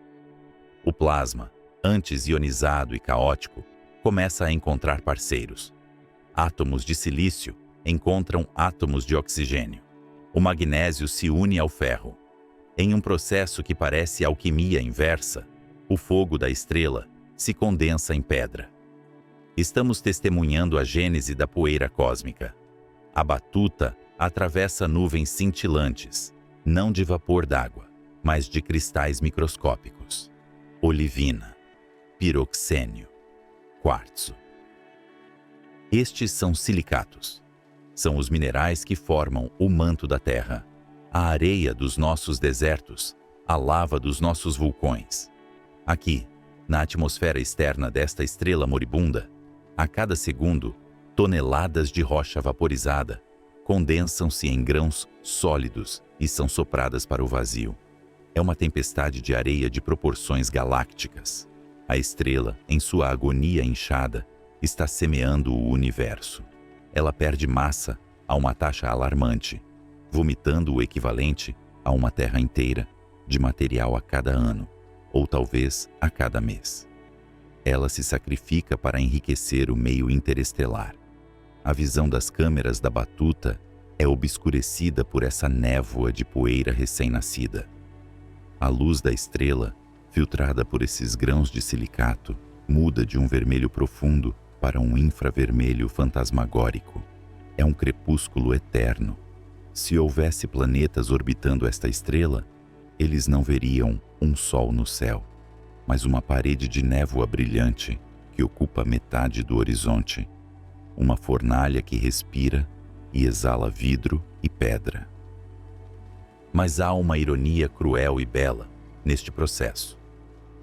O plasma, antes ionizado e caótico, começa a encontrar parceiros. Átomos de silício encontram átomos de oxigênio. O magnésio se une ao ferro. Em um processo que parece alquimia inversa, o fogo da estrela se condensa em pedra. Estamos testemunhando a gênese da poeira cósmica. A batuta atravessa nuvens cintilantes, não de vapor d'água, mas de cristais microscópicos. Olivina, piroxênio, quartzo. Estes são silicatos. São os minerais que formam o manto da Terra, a areia dos nossos desertos, a lava dos nossos vulcões. Aqui, na atmosfera externa desta estrela moribunda, a cada segundo, toneladas de rocha vaporizada condensam-se em grãos sólidos e são sopradas para o vazio. É uma tempestade de areia de proporções galácticas. A estrela, em sua agonia inchada, está semeando o universo. Ela perde massa a uma taxa alarmante, vomitando o equivalente a uma Terra inteira de material a cada ano, ou talvez a cada mês. Ela se sacrifica para enriquecer o meio interestelar. A visão das câmeras da batuta é obscurecida por essa névoa de poeira recém-nascida. A luz da estrela, filtrada por esses grãos de silicato, muda de um vermelho profundo para um infravermelho fantasmagórico. É um crepúsculo eterno. Se houvesse planetas orbitando esta estrela, eles não veriam um sol no céu, mas uma parede de névoa brilhante que ocupa metade do horizonte. Uma fornalha que respira e exala vidro e pedra. Mas há uma ironia cruel e bela neste processo.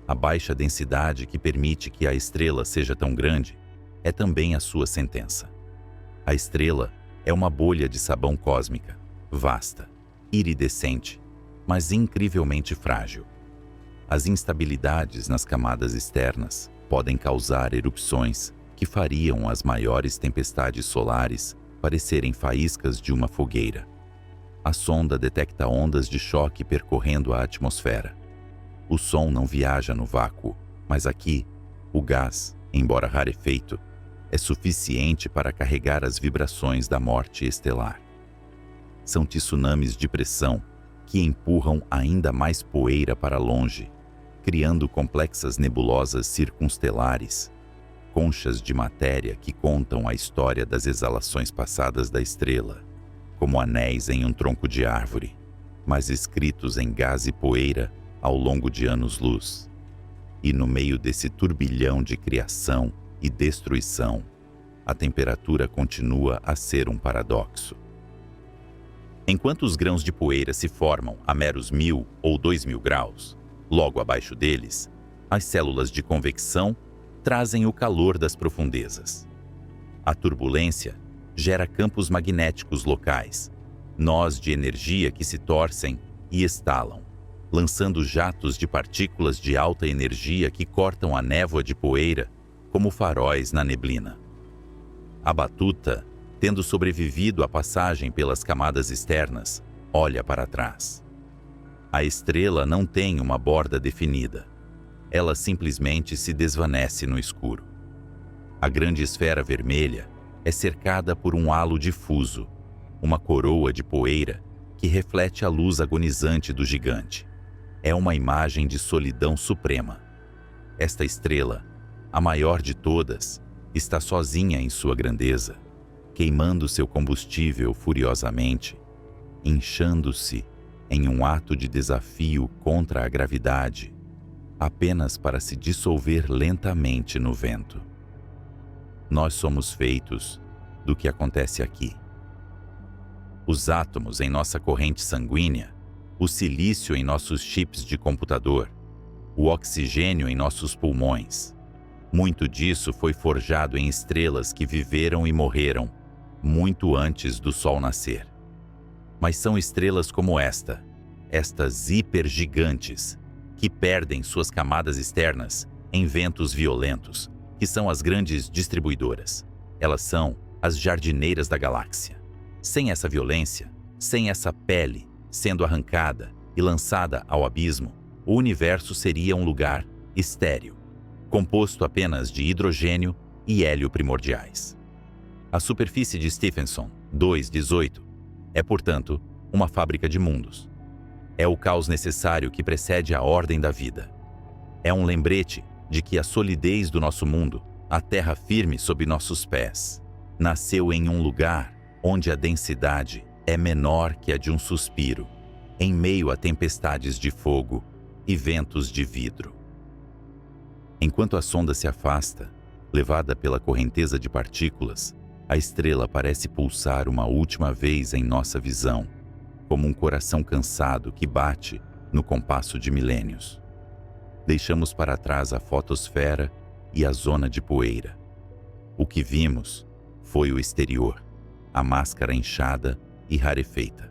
A baixa densidade que permite que a estrela seja tão grande é também a sua sentença. A estrela é uma bolha de sabão cósmica, vasta, iridescente, mas incrivelmente frágil. As instabilidades nas camadas externas podem causar erupções que fariam as maiores tempestades solares parecerem faíscas de uma fogueira. A sonda detecta ondas de choque percorrendo a atmosfera. O som não viaja no vácuo, mas aqui, o gás, embora rarefeito, é suficiente para carregar as vibrações da morte estelar. São tsunamis de pressão que empurram ainda mais poeira para longe, criando complexas nebulosas circunstelares, conchas de matéria que contam a história das exalações passadas da estrela, como anéis em um tronco de árvore, mas escritos em gás e poeira ao longo de anos-luz. E no meio desse turbilhão de criação e destruição, a temperatura continua a ser um paradoxo. Enquanto os grãos de poeira se formam a meros 1000 ou 2000 graus, logo abaixo deles, as células de convecção trazem o calor das profundezas. A turbulência gera campos magnéticos locais, nós de energia que se torcem e estalam, lançando jatos de partículas de alta energia que cortam a névoa de poeira como faróis na neblina. A batuta, tendo sobrevivido à passagem pelas camadas externas, olha para trás. A estrela não tem uma borda definida. Ela simplesmente se desvanece no escuro. A grande esfera vermelha é cercada por um halo difuso, uma coroa de poeira que reflete a luz agonizante do gigante. É uma imagem de solidão suprema. Esta estrela, a maior de todas, está sozinha em sua grandeza, queimando seu combustível furiosamente, inchando-se em um ato de desafio contra a gravidade, apenas para se dissolver lentamente no vento. Nós somos feitos do que acontece aqui. Os átomos em nossa corrente sanguínea, o silício em nossos chips de computador, o oxigênio em nossos pulmões. Muito disso foi forjado em estrelas que viveram e morreram muito antes do Sol nascer. Mas são estrelas como estas hipergigantes, que perdem suas camadas externas em ventos violentos, que são as grandes distribuidoras. Elas são as jardineiras da galáxia. Sem essa violência, sem essa pele sendo arrancada e lançada ao abismo, o universo seria um lugar estéril, composto apenas de hidrogênio e hélio primordiais. A superfície de Stephenson 2.18 é, portanto, uma fábrica de mundos. É o caos necessário que precede a ordem da vida. É um lembrete de que a solidez do nosso mundo, a terra firme sob nossos pés, nasceu em um lugar onde a densidade é menor que a de um suspiro, em meio a tempestades de fogo e ventos de vidro. Enquanto a sonda se afasta, levada pela correnteza de partículas, a estrela parece pulsar uma última vez em nossa visão, como um coração cansado que bate no compasso de milênios. Deixamos para trás a fotosfera e a zona de poeira. O que vimos foi o exterior, a máscara inchada e rarefeita.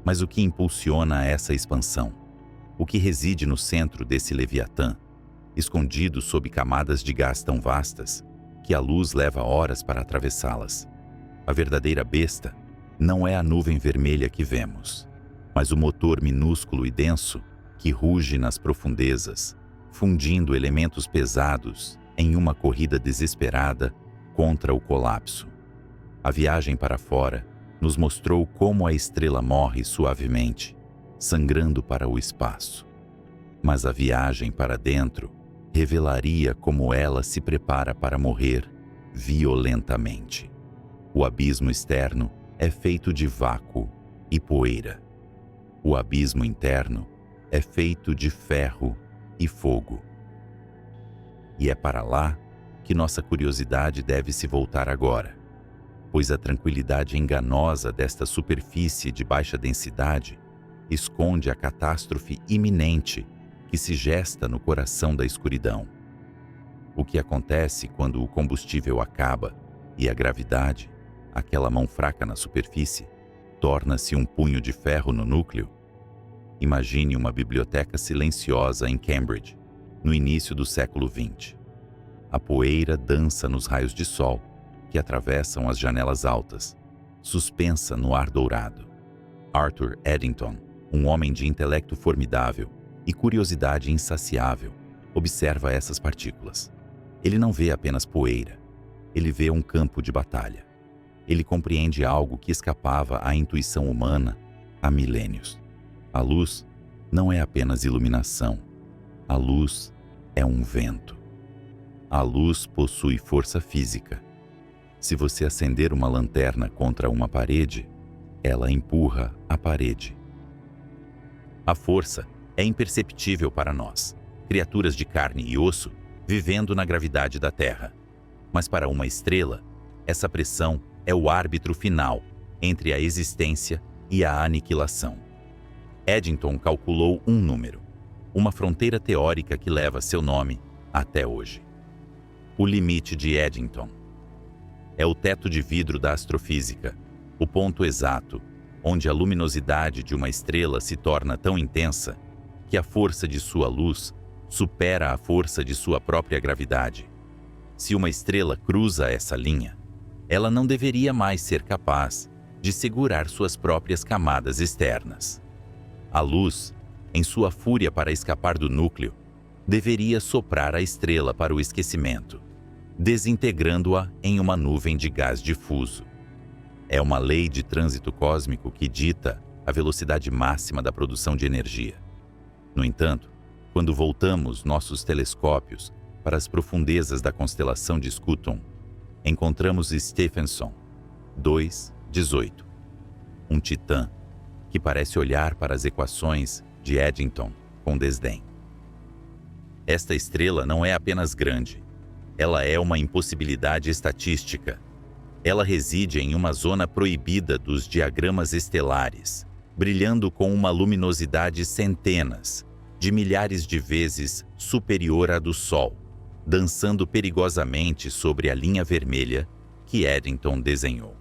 Mas o que impulsiona essa expansão? O que reside no centro desse Leviatã, escondido sob camadas de gás tão vastas que a luz leva horas para atravessá-las? A verdadeira besta não é a nuvem vermelha que vemos, mas o motor minúsculo e denso que ruge nas profundezas, fundindo elementos pesados em uma corrida desesperada contra o colapso. A viagem para fora nos mostrou como a estrela morre suavemente, sangrando para o espaço. Mas a viagem para dentro revelaria como ela se prepara para morrer violentamente. O abismo externo é feito de vácuo e poeira. O abismo interno é feito de ferro e fogo. E é para lá que nossa curiosidade deve se voltar agora, pois a tranquilidade enganosa desta superfície de baixa densidade esconde a catástrofe iminente que se gesta no coração da escuridão. O que acontece quando o combustível acaba e a gravidade, aquela mão fraca na superfície, torna-se um punho de ferro no núcleo? Imagine uma biblioteca silenciosa em Cambridge, no início do século XX. A poeira dança nos raios de sol que atravessam as janelas altas, suspensa no ar dourado. Arthur Eddington, um homem de intelecto formidável e curiosidade insaciável, observa essas partículas. Ele não vê apenas poeira, ele vê um campo de batalha. Ele compreende algo que escapava à intuição humana há milênios. A luz não é apenas iluminação. A luz é um vento. A luz possui força física. Se você acender uma lanterna contra uma parede, ela empurra a parede. A força é imperceptível para nós, criaturas de carne e osso, vivendo na gravidade da Terra. Mas para uma estrela, essa pressão é o árbitro final entre a existência e a aniquilação. Eddington calculou um número, uma fronteira teórica que leva seu nome até hoje. O limite de Eddington. É o teto de vidro da astrofísica, o ponto exato onde a luminosidade de uma estrela se torna tão intensa que a força de sua luz supera a força de sua própria gravidade. Se uma estrela cruza essa linha, ela não deveria mais ser capaz de segurar suas próprias camadas externas. A luz, em sua fúria para escapar do núcleo, deveria soprar a estrela para o esquecimento, desintegrando-a em uma nuvem de gás difuso. É uma lei de trânsito cósmico que dita a velocidade máxima da produção de energia. No entanto, quando voltamos nossos telescópios para as profundezas da constelação de Scuton, encontramos Stephenson 2:18, um titã que parece olhar para as equações de Eddington com desdém. Esta estrela não é apenas grande, ela é uma impossibilidade estatística. Ela reside em uma zona proibida dos diagramas estelares, brilhando com uma luminosidade centenas de milhares de vezes superior à do Sol, dançando perigosamente sobre a linha vermelha que Eddington desenhou.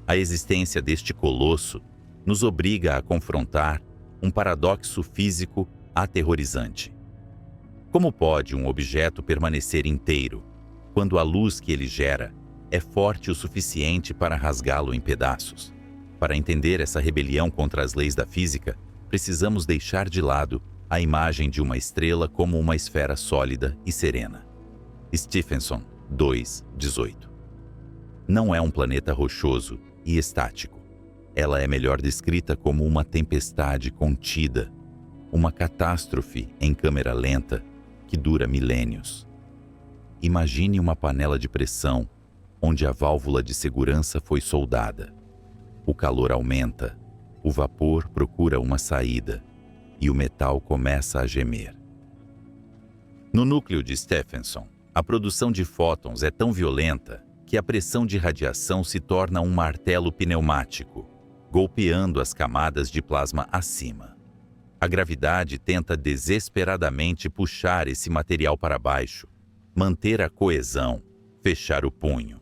A existência deste colosso nos obriga a confrontar um paradoxo físico aterrorizante. Como pode um objeto permanecer inteiro quando a luz que ele gera é forte o suficiente para rasgá-lo em pedaços? Para entender essa rebelião contra as leis da física, precisamos deixar de lado a imagem de uma estrela como uma esfera sólida e serena. Stephenson 2:18. Não é um planeta rochoso e estático. Ela é melhor descrita como uma tempestade contida, uma catástrofe em câmera lenta que dura milênios. Imagine uma panela de pressão onde a válvula de segurança foi soldada. O calor aumenta, o vapor procura uma saída e o metal começa a gemer. No núcleo de Stephenson, a produção de fótons é tão violenta que a pressão de radiação se torna um martelo pneumático, golpeando as camadas de plasma acima. A gravidade tenta desesperadamente puxar esse material para baixo, manter a coesão, fechar o punho.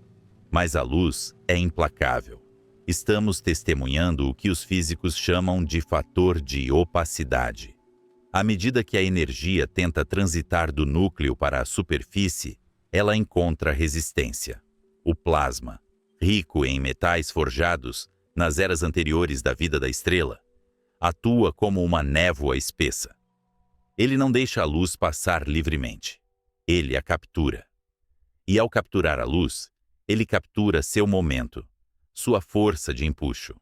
Mas a luz é implacável. Estamos testemunhando o que os físicos chamam de fator de opacidade. À medida que a energia tenta transitar do núcleo para a superfície, ela encontra resistência. O plasma, rico em metais forjados nas eras anteriores da vida da estrela, atua como uma névoa espessa. Ele não deixa a luz passar livremente. Ele a captura. E ao capturar a luz, ele captura seu momento, sua força de empuxo.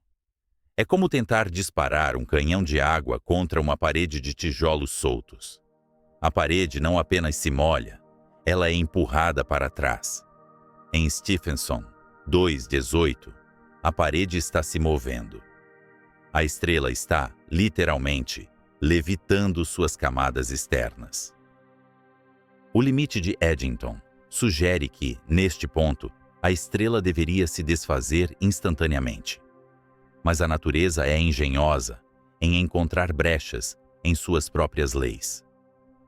É como tentar disparar um canhão de água contra uma parede de tijolos soltos. A parede não apenas se molha, ela é empurrada para trás. Em Stephenson 2:18, a parede está se movendo. A estrela está, literalmente, levitando suas camadas externas. O limite de Eddington sugere que, neste ponto, a estrela deveria se desfazer instantaneamente. Mas a natureza é engenhosa em encontrar brechas em suas próprias leis.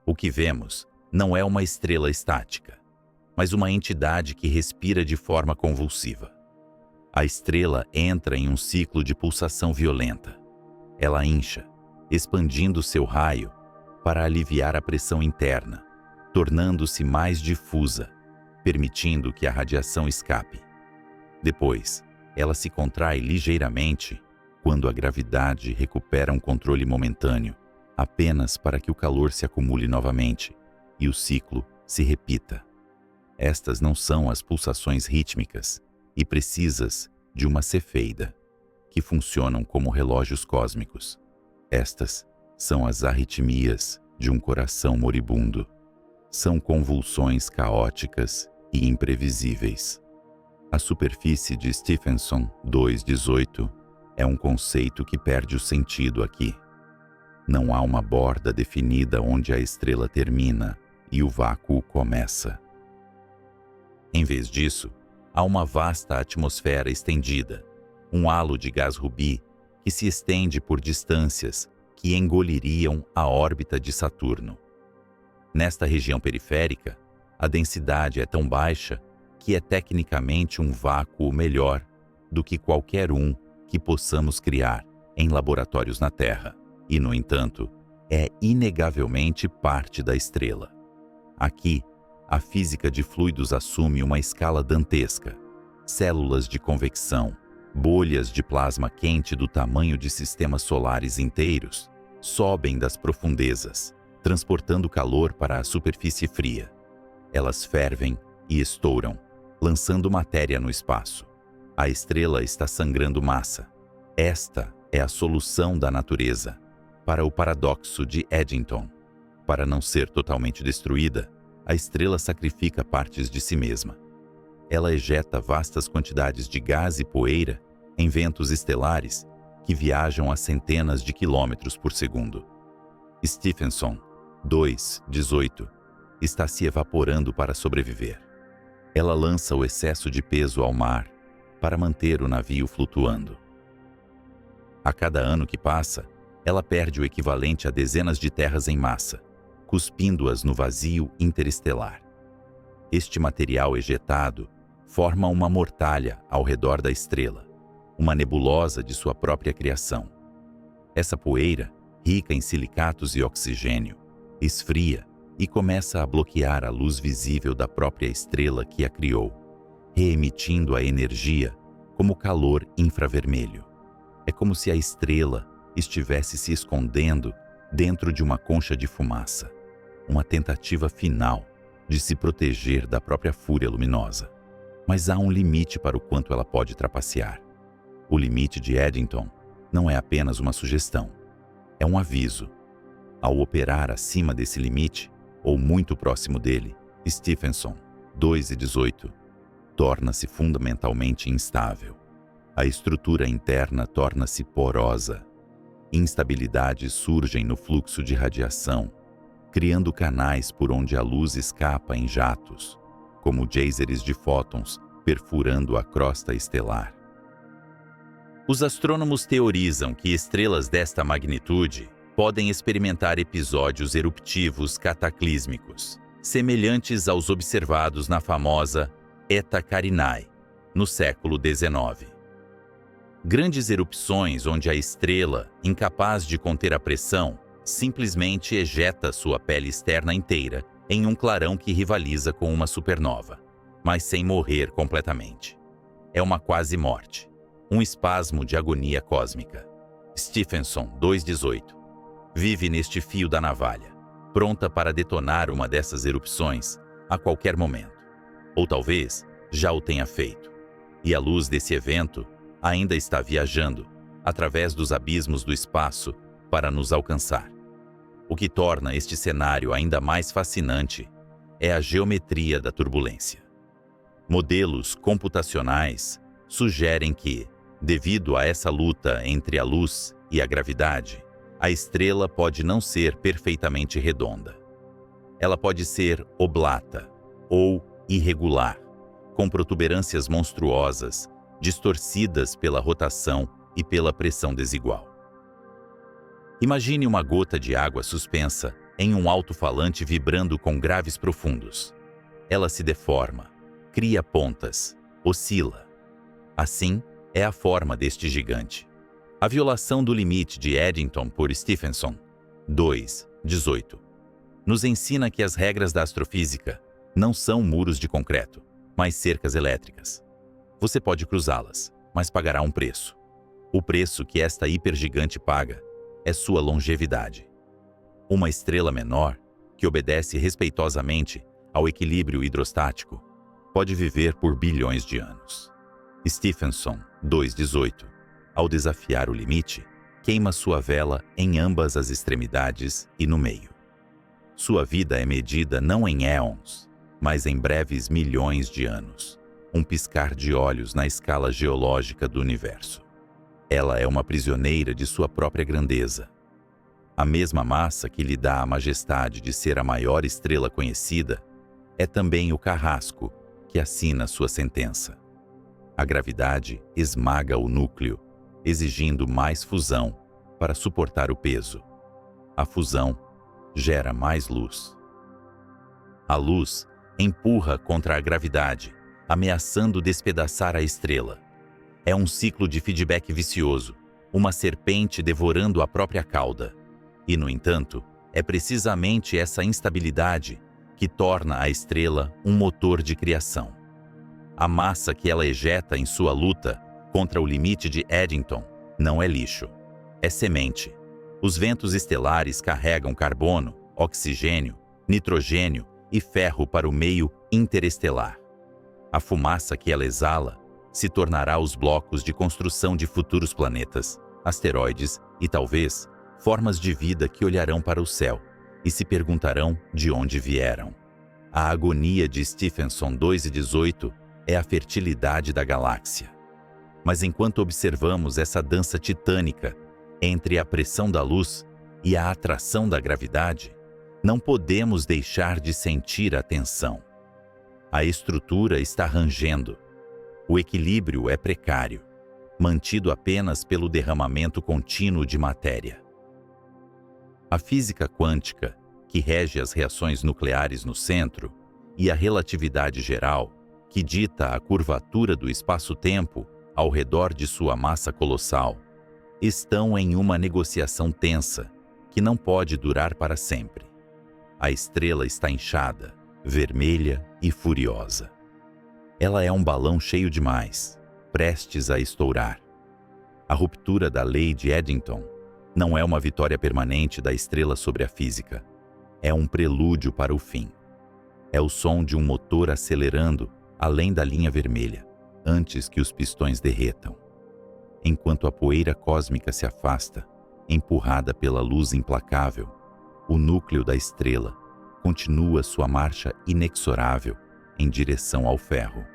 O que vemos não é uma estrela estática, mas uma entidade que respira de forma convulsiva. A estrela entra em um ciclo de pulsação violenta. Ela incha, expandindo seu raio para aliviar a pressão interna, tornando-se mais difusa, permitindo que a radiação escape. Depois, ela se contrai ligeiramente quando a gravidade recupera um controle momentâneo, apenas para que o calor se acumule novamente e o ciclo se repita. Estas não são as pulsações rítmicas e precisas de uma cefeida, que funcionam como relógios cósmicos. Estas são as arritmias de um coração moribundo. São convulsões caóticas e imprevisíveis. A superfície de Stephenson 2:18 é um conceito que perde o sentido aqui. Não há uma borda definida onde a estrela termina e o vácuo começa. Em vez disso, há uma vasta atmosfera estendida, um halo de gás rubi que se estende por distâncias que engoliriam a órbita de Saturno. Nesta região periférica, a densidade é tão baixa que é tecnicamente um vácuo melhor do que qualquer um que possamos criar em laboratórios na Terra. E, no entanto, é inegavelmente parte da estrela. Aqui, a física de fluidos assume uma escala dantesca. Células de convecção, bolhas de plasma quente do tamanho de sistemas solares inteiros, sobem das profundezas, transportando calor para a superfície fria. Elas fervem e estouram, lançando matéria no espaço. A estrela está sangrando massa. Esta é a solução da natureza para o paradoxo de Eddington. Para não ser totalmente destruída, a estrela sacrifica partes de si mesma. Ela ejeta vastas quantidades de gás e poeira em ventos estelares que viajam a centenas de quilômetros por segundo. Stephenson, 2:18, está se evaporando para sobreviver. Ela lança o excesso de peso ao mar para manter o navio flutuando. A cada ano que passa, ela perde o equivalente a dezenas de terras em massa, cuspindo-as no vazio interestelar. Este material ejetado forma uma mortalha ao redor da estrela, uma nebulosa de sua própria criação. Essa poeira, rica em silicatos e oxigênio, esfria e começa a bloquear a luz visível da própria estrela que a criou, reemitindo a energia como calor infravermelho. É como se a estrela estivesse se escondendo dentro de uma concha de fumaça, uma tentativa final de se proteger da própria fúria luminosa. Mas há um limite para o quanto ela pode trapacear. O limite de Eddington não é apenas uma sugestão, é um aviso. Ao operar acima desse limite, ou muito próximo dele, Stephenson, 2:18, torna-se fundamentalmente instável. A estrutura interna torna-se porosa. Instabilidades surgem no fluxo de radiação, criando canais por onde a luz escapa em jatos, como géiseres de fótons perfurando a crosta estelar. Os astrônomos teorizam que estrelas desta magnitude podem experimentar episódios eruptivos cataclísmicos, semelhantes aos observados na famosa Eta Carinae, no século XIX. Grandes erupções onde a estrela, incapaz de conter a pressão, simplesmente ejeta sua pele externa inteira em um clarão que rivaliza com uma supernova, mas sem morrer completamente. É uma quase morte, um espasmo de agonia cósmica. Stephenson, 2:18, vive neste fio da navalha, pronta para detonar uma dessas erupções a qualquer momento. Ou talvez já o tenha feito. E a luz desse evento ainda está viajando através dos abismos do espaço para nos alcançar. O que torna este cenário ainda mais fascinante é a geometria da turbulência. Modelos computacionais sugerem que, devido a essa luta entre a luz e a gravidade, a estrela pode não ser perfeitamente redonda. Ela pode ser oblata ou irregular, com protuberâncias monstruosas, distorcidas pela rotação e pela pressão desigual. Imagine uma gota de água suspensa em um alto-falante vibrando com graves profundos. Ela se deforma, cria pontas, oscila. Assim é a forma deste gigante. A violação do limite de Eddington por Stephenson, 2:18, nos ensina que as regras da astrofísica não são muros de concreto, mas cercas elétricas. Você pode cruzá-las, mas pagará um preço. O preço que esta hipergigante paga é sua longevidade. Uma estrela menor, que obedece respeitosamente ao equilíbrio hidrostático, pode viver por bilhões de anos. Stephenson, 2:18, ao desafiar o limite, queima sua vela em ambas as extremidades e no meio. Sua vida é medida não em éons, mas em breves milhões de anos, um piscar de olhos na escala geológica do universo. Ela é uma prisioneira de sua própria grandeza. A mesma massa que lhe dá a majestade de ser a maior estrela conhecida é também o carrasco que assina sua sentença. A gravidade esmaga o núcleo, exigindo mais fusão para suportar o peso. A fusão gera mais luz. A luz empurra contra a gravidade, ameaçando despedaçar a estrela. É um ciclo de feedback vicioso, uma serpente devorando a própria cauda. E, no entanto, é precisamente essa instabilidade que torna a estrela um motor de criação. A massa que ela ejeta em sua luta contra o limite de Eddington não é lixo, é semente. Os ventos estelares carregam carbono, oxigênio, nitrogênio e ferro para o meio interestelar. A fumaça que ela exala se tornará os blocos de construção de futuros planetas, asteroides e, talvez, formas de vida que olharão para o céu e se perguntarão de onde vieram. A agonia de Stephenson 2:18 é a fertilidade da galáxia. Mas enquanto observamos essa dança titânica entre a pressão da luz e a atração da gravidade, não podemos deixar de sentir a tensão. A estrutura está rangendo. O equilíbrio é precário, mantido apenas pelo derramamento contínuo de matéria. A física quântica, que rege as reações nucleares no centro, e a relatividade geral, que dita a curvatura do espaço-tempo ao redor de sua massa colossal, estão em uma negociação tensa que não pode durar para sempre. A estrela está inchada, vermelha e furiosa. Ela é um balão cheio demais, prestes a estourar. A ruptura da lei de Eddington não é uma vitória permanente da estrela sobre a física. É um prelúdio para o fim. É o som de um motor acelerando além da linha vermelha, antes que os pistões derretam. Enquanto a poeira cósmica se afasta, empurrada pela luz implacável, o núcleo da estrela continua sua marcha inexorável em direção ao ferro.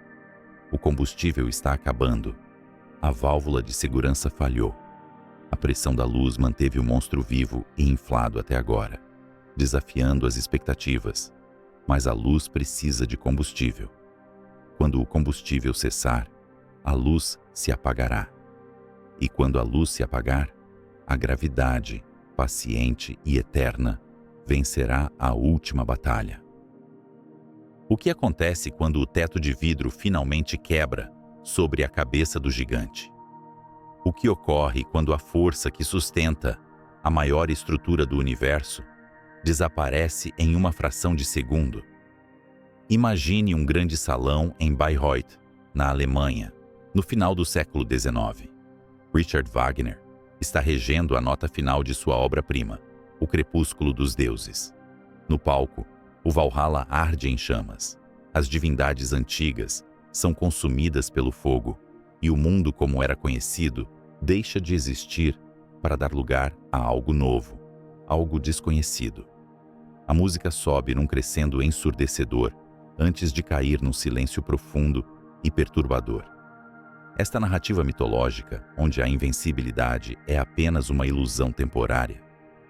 O combustível está acabando. A válvula de segurança falhou. A pressão da luz manteve o monstro vivo e inflado até agora, desafiando as expectativas. Mas a luz precisa de combustível. Quando o combustível cessar, a luz se apagará. E quando a luz se apagar, a gravidade, paciente e eterna, vencerá a última batalha. O que acontece quando o teto de vidro finalmente quebra sobre a cabeça do gigante? O que ocorre quando a força que sustenta a maior estrutura do universo desaparece em uma fração de segundo? Imagine um grande salão em Bayreuth, na Alemanha, no final do século XIX. Richard Wagner está regendo a nota final de sua obra-prima, O Crepúsculo dos Deuses. No palco, o Valhalla arde em chamas. As divindades antigas são consumidas pelo fogo e o mundo como era conhecido deixa de existir para dar lugar a algo novo, algo desconhecido. A música sobe num crescendo ensurdecedor antes de cair num silêncio profundo e perturbador. Esta narrativa mitológica, onde a invencibilidade é apenas uma ilusão temporária,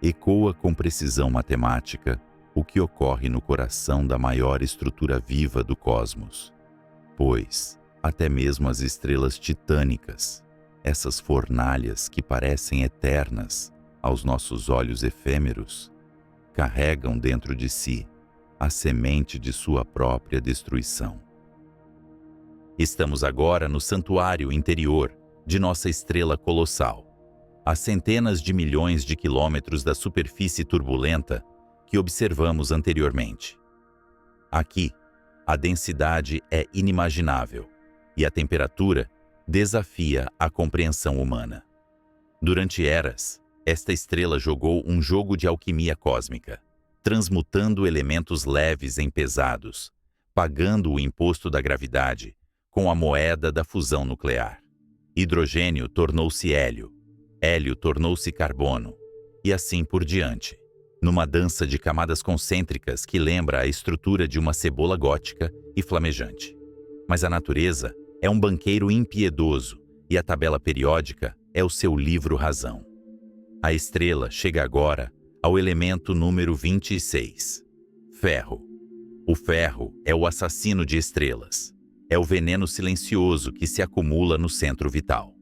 ecoa com precisão matemática o que ocorre no coração da maior estrutura viva do cosmos. Pois, até mesmo as estrelas titânicas, essas fornalhas que parecem eternas aos nossos olhos efêmeros, carregam dentro de si a semente de sua própria destruição. Estamos agora no santuário interior de nossa estrela colossal, a centenas de milhões de quilômetros da superfície turbulenta que observamos anteriormente. Aqui, a densidade é inimaginável e a temperatura desafia a compreensão humana. Durante eras, esta estrela jogou um jogo de alquimia cósmica, transmutando elementos leves em pesados, pagando o imposto da gravidade com a moeda da fusão nuclear. Hidrogênio tornou-se hélio, hélio tornou-se carbono, e assim por diante, numa dança de camadas concêntricas que lembra a estrutura de uma cebola gótica e flamejante. Mas a natureza é um banqueiro impiedoso e a tabela periódica é o seu livro-razão. A estrela chega agora ao elemento número 26, ferro. O ferro é o assassino de estrelas. É o veneno silencioso que se acumula no centro vital.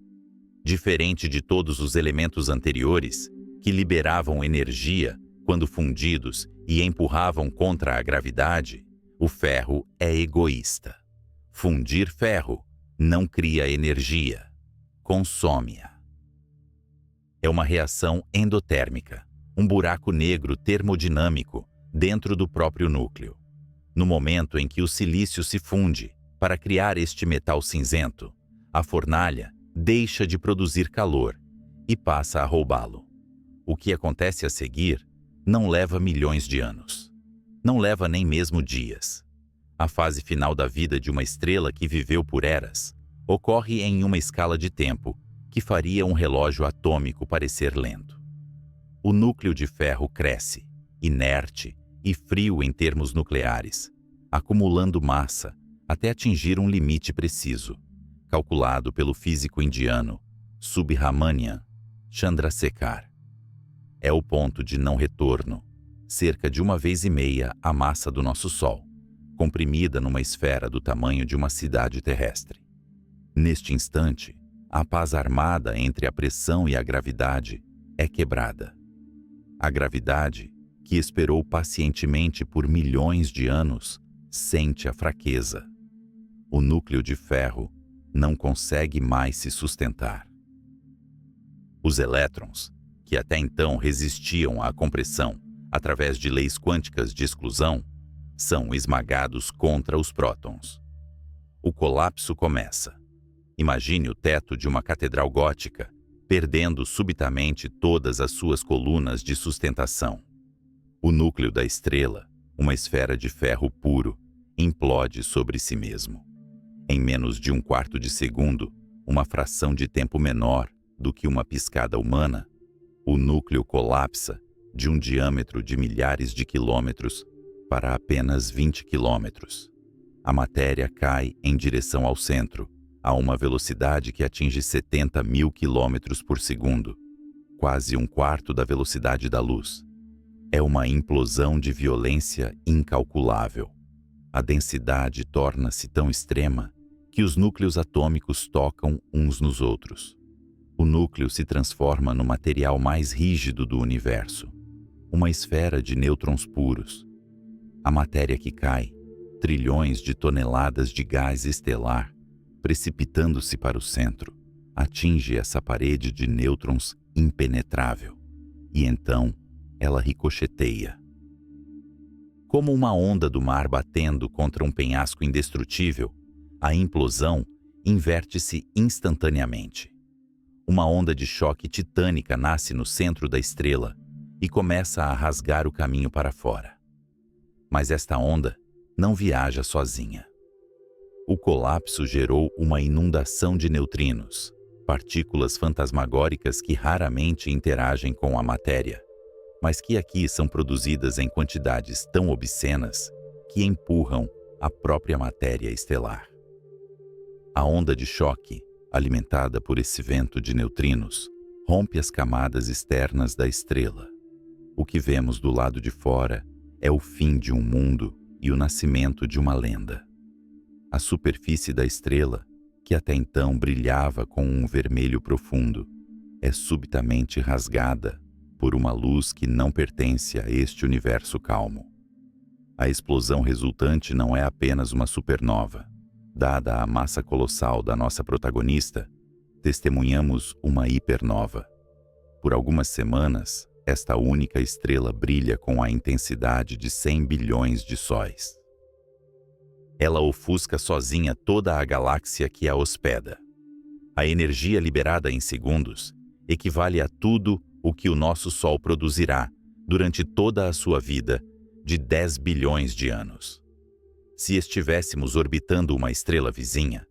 Diferente de todos os elementos anteriores, que liberavam energia quando fundidos e empurravam contra a gravidade, o ferro é egoísta. Fundir ferro não cria energia, consome-a. É uma reação endotérmica, um buraco negro termodinâmico dentro do próprio núcleo. No momento em que o silício se funde para criar este metal cinzento, a fornalha deixa de produzir calor e passa a roubá-lo. O que acontece a seguir não leva milhões de anos. Não leva nem mesmo dias. A fase final da vida de uma estrela que viveu por eras ocorre em uma escala de tempo que faria um relógio atômico parecer lento. O núcleo de ferro cresce, inerte e frio em termos nucleares, acumulando massa até atingir um limite preciso, calculado pelo físico indiano Subramanian Chandrasekhar. É o ponto de não retorno, cerca de 1,5 vezes a massa do nosso Sol, comprimida numa esfera do tamanho de uma cidade terrestre. Neste instante, a paz armada entre a pressão e a gravidade é quebrada. A gravidade, que esperou pacientemente por milhões de anos, sente a fraqueza. O núcleo de ferro não consegue mais se sustentar. Os elétrons, que até então resistiam à compressão através de leis quânticas de exclusão, são esmagados contra os prótons. O colapso começa. Imagine o teto de uma catedral gótica, perdendo subitamente todas as suas colunas de sustentação. O núcleo da estrela, uma esfera de ferro puro, implode sobre si mesmo. Em menos de 1/4 de segundo, uma fração de tempo menor do que uma piscada humana, o núcleo colapsa de um diâmetro de milhares de quilômetros para apenas 20 quilômetros. A matéria cai em direção ao centro, a uma velocidade que atinge 70.000 quilômetros por segundo, quase 1/4 da velocidade da luz. É uma implosão de violência incalculável. A densidade torna-se tão extrema que os núcleos atômicos tocam uns nos outros. O núcleo se transforma no material mais rígido do universo, uma esfera de nêutrons puros. A matéria que cai, trilhões de toneladas de gás estelar, precipitando-se para o centro, atinge essa parede de nêutrons impenetrável, e então ela ricocheteia. Como uma onda do mar batendo contra um penhasco indestrutível, a implosão inverte-se instantaneamente. Uma onda de choque titânica nasce no centro da estrela e começa a rasgar o caminho para fora. Mas esta onda não viaja sozinha. O colapso gerou uma inundação de neutrinos, partículas fantasmagóricas que raramente interagem com a matéria, mas que aqui são produzidas em quantidades tão obscenas que empurram a própria matéria estelar. A onda de choque, alimentada por esse vento de neutrinos, rompe as camadas externas da estrela. O que vemos do lado de fora é o fim de um mundo e o nascimento de uma lenda. A superfície da estrela, que até então brilhava com um vermelho profundo, é subitamente rasgada por uma luz que não pertence a este universo calmo. A explosão resultante não é apenas uma supernova. Dada a massa colossal da nossa protagonista, testemunhamos uma hipernova. Por algumas semanas, esta única estrela brilha com a intensidade de 100 bilhões de sóis. Ela ofusca sozinha toda a galáxia que a hospeda. A energia liberada em segundos equivale a tudo o que o nosso Sol produzirá durante toda a sua vida de 10 bilhões de anos. Se estivéssemos orbitando uma estrela vizinha,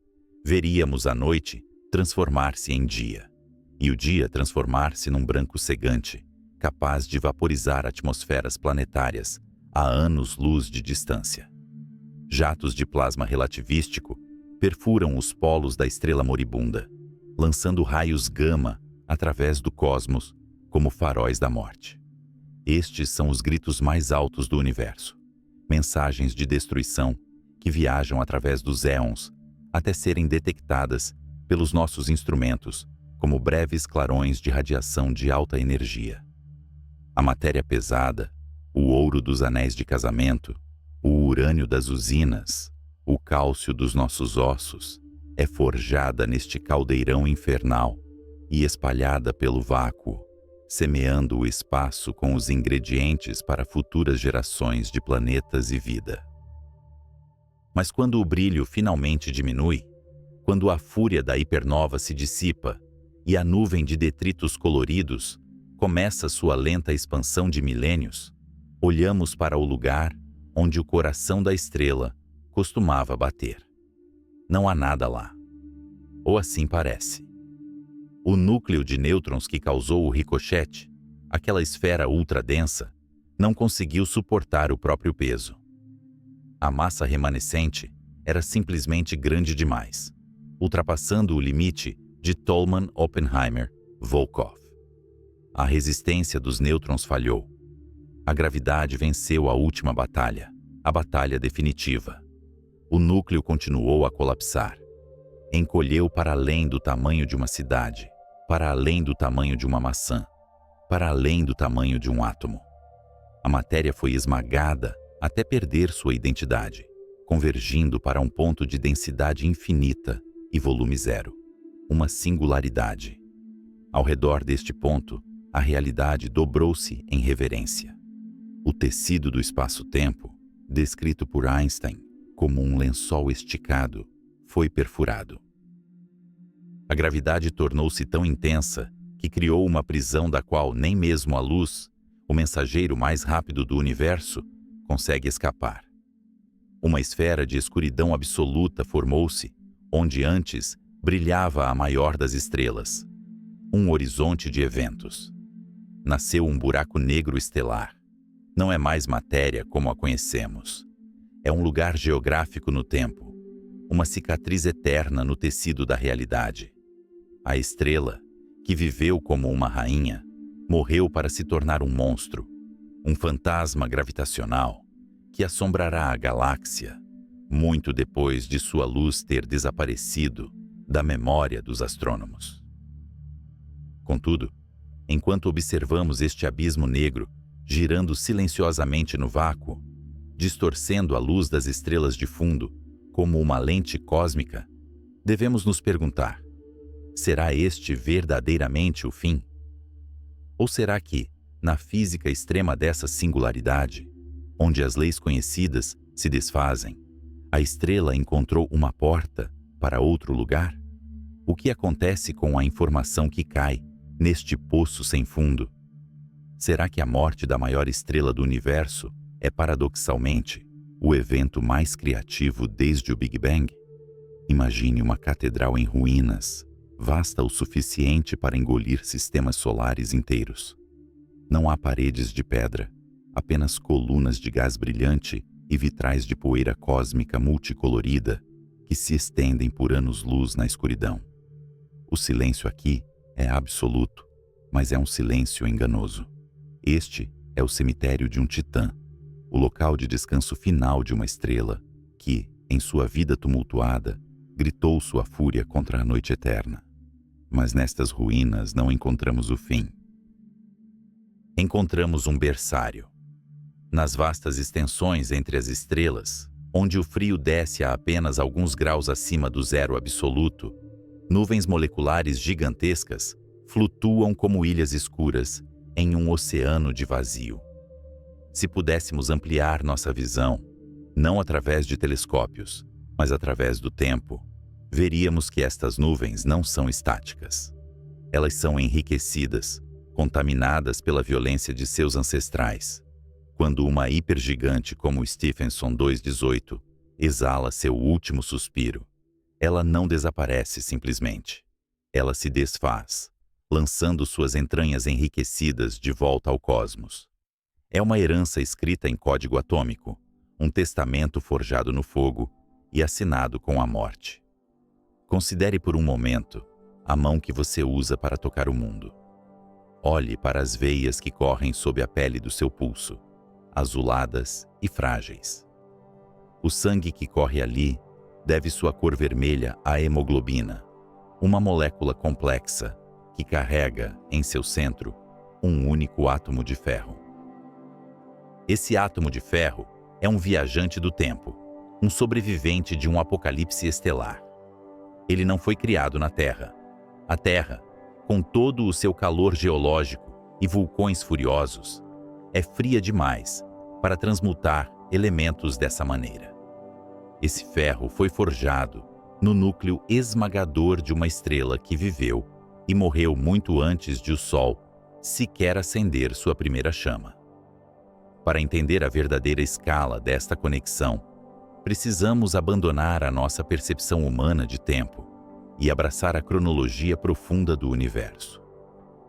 veríamos a noite transformar-se em dia, e o dia transformar-se num branco cegante, capaz de vaporizar atmosferas planetárias a anos-luz de distância. Jatos de plasma relativístico perfuram os polos da estrela moribunda, lançando raios gama através do cosmos como faróis da morte. Estes são os gritos mais altos do universo, mensagens de destruição que viajam através dos éons até serem detectadas pelos nossos instrumentos como breves clarões de radiação de alta energia. A matéria pesada, o ouro dos anéis de casamento, o urânio das usinas, o cálcio dos nossos ossos, é forjada neste caldeirão infernal e espalhada pelo vácuo. semeando o espaço com os ingredientes para futuras gerações de planetas e vida. Mas quando o brilho finalmente diminui, quando a fúria da hipernova se dissipa e a nuvem de detritos coloridos começa sua lenta expansão de milênios, olhamos para o lugar onde o coração da estrela costumava bater. Não há nada lá. Ou assim parece. O núcleo de nêutrons que causou o ricochete, aquela esfera ultradensa, não conseguiu suportar o próprio peso. A massa remanescente era simplesmente grande demais, ultrapassando o limite de Tolman, Oppenheimer, Volkoff. A resistência dos nêutrons falhou. A gravidade venceu a última batalha, a batalha definitiva. O núcleo continuou a colapsar. Encolheu para além do tamanho de uma cidade, para além do tamanho de uma maçã, para além do tamanho de um átomo. A matéria foi esmagada até perder sua identidade, convergindo para um ponto de densidade infinita e volume zero, uma singularidade. Ao redor deste ponto, a realidade dobrou-se em reverência. O tecido do espaço-tempo, descrito por Einstein como um lençol esticado, foi perfurado. A gravidade tornou-se tão intensa que criou uma prisão da qual nem mesmo a luz, o mensageiro mais rápido do universo, consegue escapar. Uma esfera de escuridão absoluta formou-se, onde antes brilhava a maior das estrelas. Um horizonte de eventos. Nasceu um buraco negro estelar. Não é mais matéria como a conhecemos. É um lugar geográfico no tempo, uma cicatriz eterna no tecido da realidade. A estrela, que viveu como uma rainha, morreu para se tornar um monstro, um fantasma gravitacional que assombrará a galáxia muito depois de sua luz ter desaparecido da memória dos astrônomos. Contudo, enquanto observamos este abismo negro girando silenciosamente no vácuo, distorcendo a luz das estrelas de fundo como uma lente cósmica, devemos nos perguntar: será este verdadeiramente o fim? Ou será que, na física extrema dessa singularidade, onde as leis conhecidas se desfazem, a estrela encontrou uma porta para outro lugar? O que acontece com a informação que cai neste poço sem fundo? Será que a morte da maior estrela do universo é, paradoxalmente, o evento mais criativo desde o Big Bang? Imagine uma catedral em ruínas, vasta o suficiente para engolir sistemas solares inteiros. Não há paredes de pedra, apenas colunas de gás brilhante e vitrais de poeira cósmica multicolorida que se estendem por anos-luz na escuridão. O silêncio aqui é absoluto, mas é um silêncio enganoso. Este é o cemitério de um titã, o local de descanso final de uma estrela que, em sua vida tumultuada, gritou sua fúria contra a noite eterna. Mas nestas ruínas não encontramos o fim. Encontramos um berçário. Nas vastas extensões entre as estrelas, onde o frio desce a apenas alguns graus acima do zero absoluto, nuvens moleculares gigantescas flutuam como ilhas escuras em um oceano de vazio. Se pudéssemos ampliar nossa visão, não através de telescópios, mas através do tempo, veríamos que estas nuvens não são estáticas. Elas são enriquecidas, contaminadas pela violência de seus ancestrais. Quando uma hipergigante como o Stephenson 218 exala seu último suspiro, ela não desaparece simplesmente. Ela se desfaz, lançando suas entranhas enriquecidas de volta ao cosmos. É uma herança escrita em código atômico, um testamento forjado no fogo e assinado com a morte. Considere por um momento a mão que você usa para tocar o mundo. Olhe para as veias que correm sob a pele do seu pulso, azuladas e frágeis. O sangue que corre ali deve sua cor vermelha à hemoglobina, uma molécula complexa que carrega, em seu centro, um único átomo de ferro. Esse átomo de ferro é um viajante do tempo, um sobrevivente de um apocalipse estelar. Ele não foi criado na Terra. A Terra, com todo o seu calor geológico, e vulcões furiosos, é fria demais para transmutar elementos dessa maneira. Esse ferro foi forjado no núcleo esmagador de uma estrela que viveu e morreu muito antes de o Sol sequer acender sua primeira chama. Para entender a verdadeira escala desta conexão, precisamos abandonar a nossa percepção humana de tempo e abraçar a cronologia profunda do universo.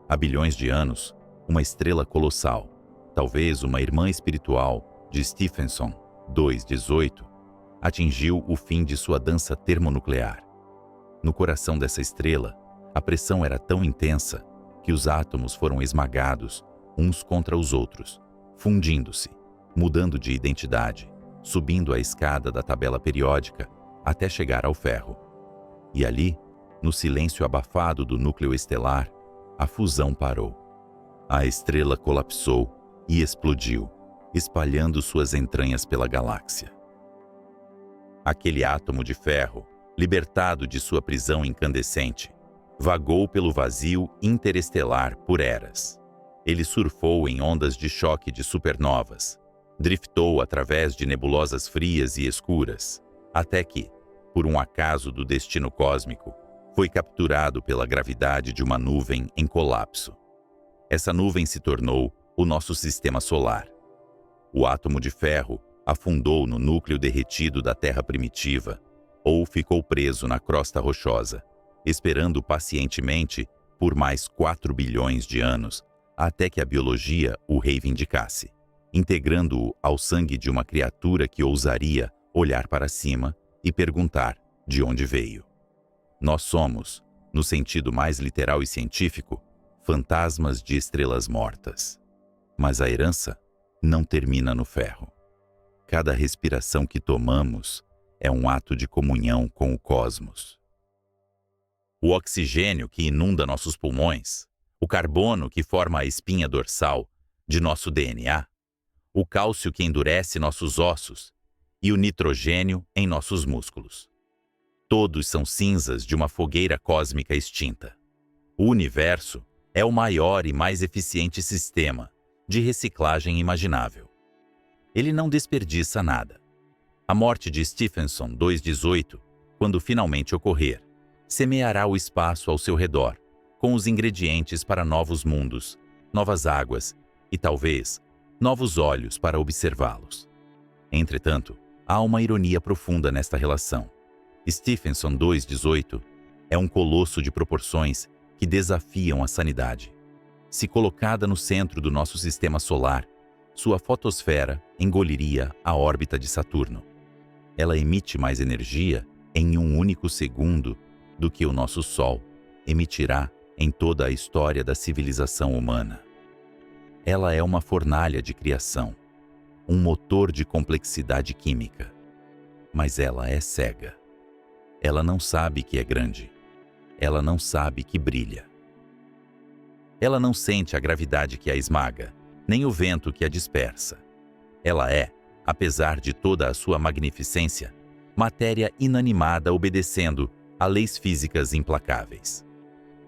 Há bilhões de anos, uma estrela colossal, talvez uma irmã espiritual de Stephenson 2:18, atingiu o fim de sua dança termonuclear. No coração dessa estrela, a pressão era tão intensa que os átomos foram esmagados uns contra os outros, fundindo-se, mudando de identidade, subindo a escada da tabela periódica até chegar ao ferro. E ali, no silêncio abafado do núcleo estelar, a fusão parou. A estrela colapsou e explodiu, espalhando suas entranhas pela galáxia. Aquele átomo de ferro, libertado de sua prisão incandescente, vagou pelo vazio interestelar por eras. Ele surfou em ondas de choque de supernovas, driftou através de nebulosas frias e escuras, até que, por um acaso do destino cósmico, foi capturado pela gravidade de uma nuvem em colapso. Essa nuvem se tornou o nosso sistema solar. O átomo de ferro afundou no núcleo derretido da Terra primitiva ou ficou preso na crosta rochosa, esperando pacientemente por mais 4 bilhões de anos até que a biologia o reivindicasse, integrando-o ao sangue de uma criatura que ousaria olhar para cima e perguntar de onde veio. Nós somos, no sentido mais literal e científico, fantasmas de estrelas mortas. Mas a herança não termina no ferro. Cada respiração que tomamos é um ato de comunhão com o cosmos. O oxigênio que inunda nossos pulmões, o carbono que forma a espinha dorsal de nosso DNA, o cálcio que endurece nossos ossos e o nitrogênio em nossos músculos. Todos são cinzas de uma fogueira cósmica extinta. O universo é o maior e mais eficiente sistema de reciclagem imaginável. Ele não desperdiça nada. A morte de Stephenson 2:18, quando finalmente ocorrer, semeará o espaço ao seu redor, com os ingredientes para novos mundos, novas águas e, talvez, novos olhos para observá-los. Entretanto, há uma ironia profunda nesta relação. Stephenson 2:18 é um colosso de proporções que desafiam a sanidade. Se colocada no centro do nosso sistema solar, sua fotosfera engoliria a órbita de Saturno. Ela emite mais energia em um único segundo do que o nosso Sol emitirá em toda a história da civilização humana. Ela é uma fornalha de criação, um motor de complexidade química. Mas ela é cega. Ela não sabe que é grande. Ela não sabe que brilha. Ela não sente a gravidade que a esmaga, nem o vento que a dispersa. Ela é, apesar de toda a sua magnificência, matéria inanimada obedecendo a leis físicas implacáveis.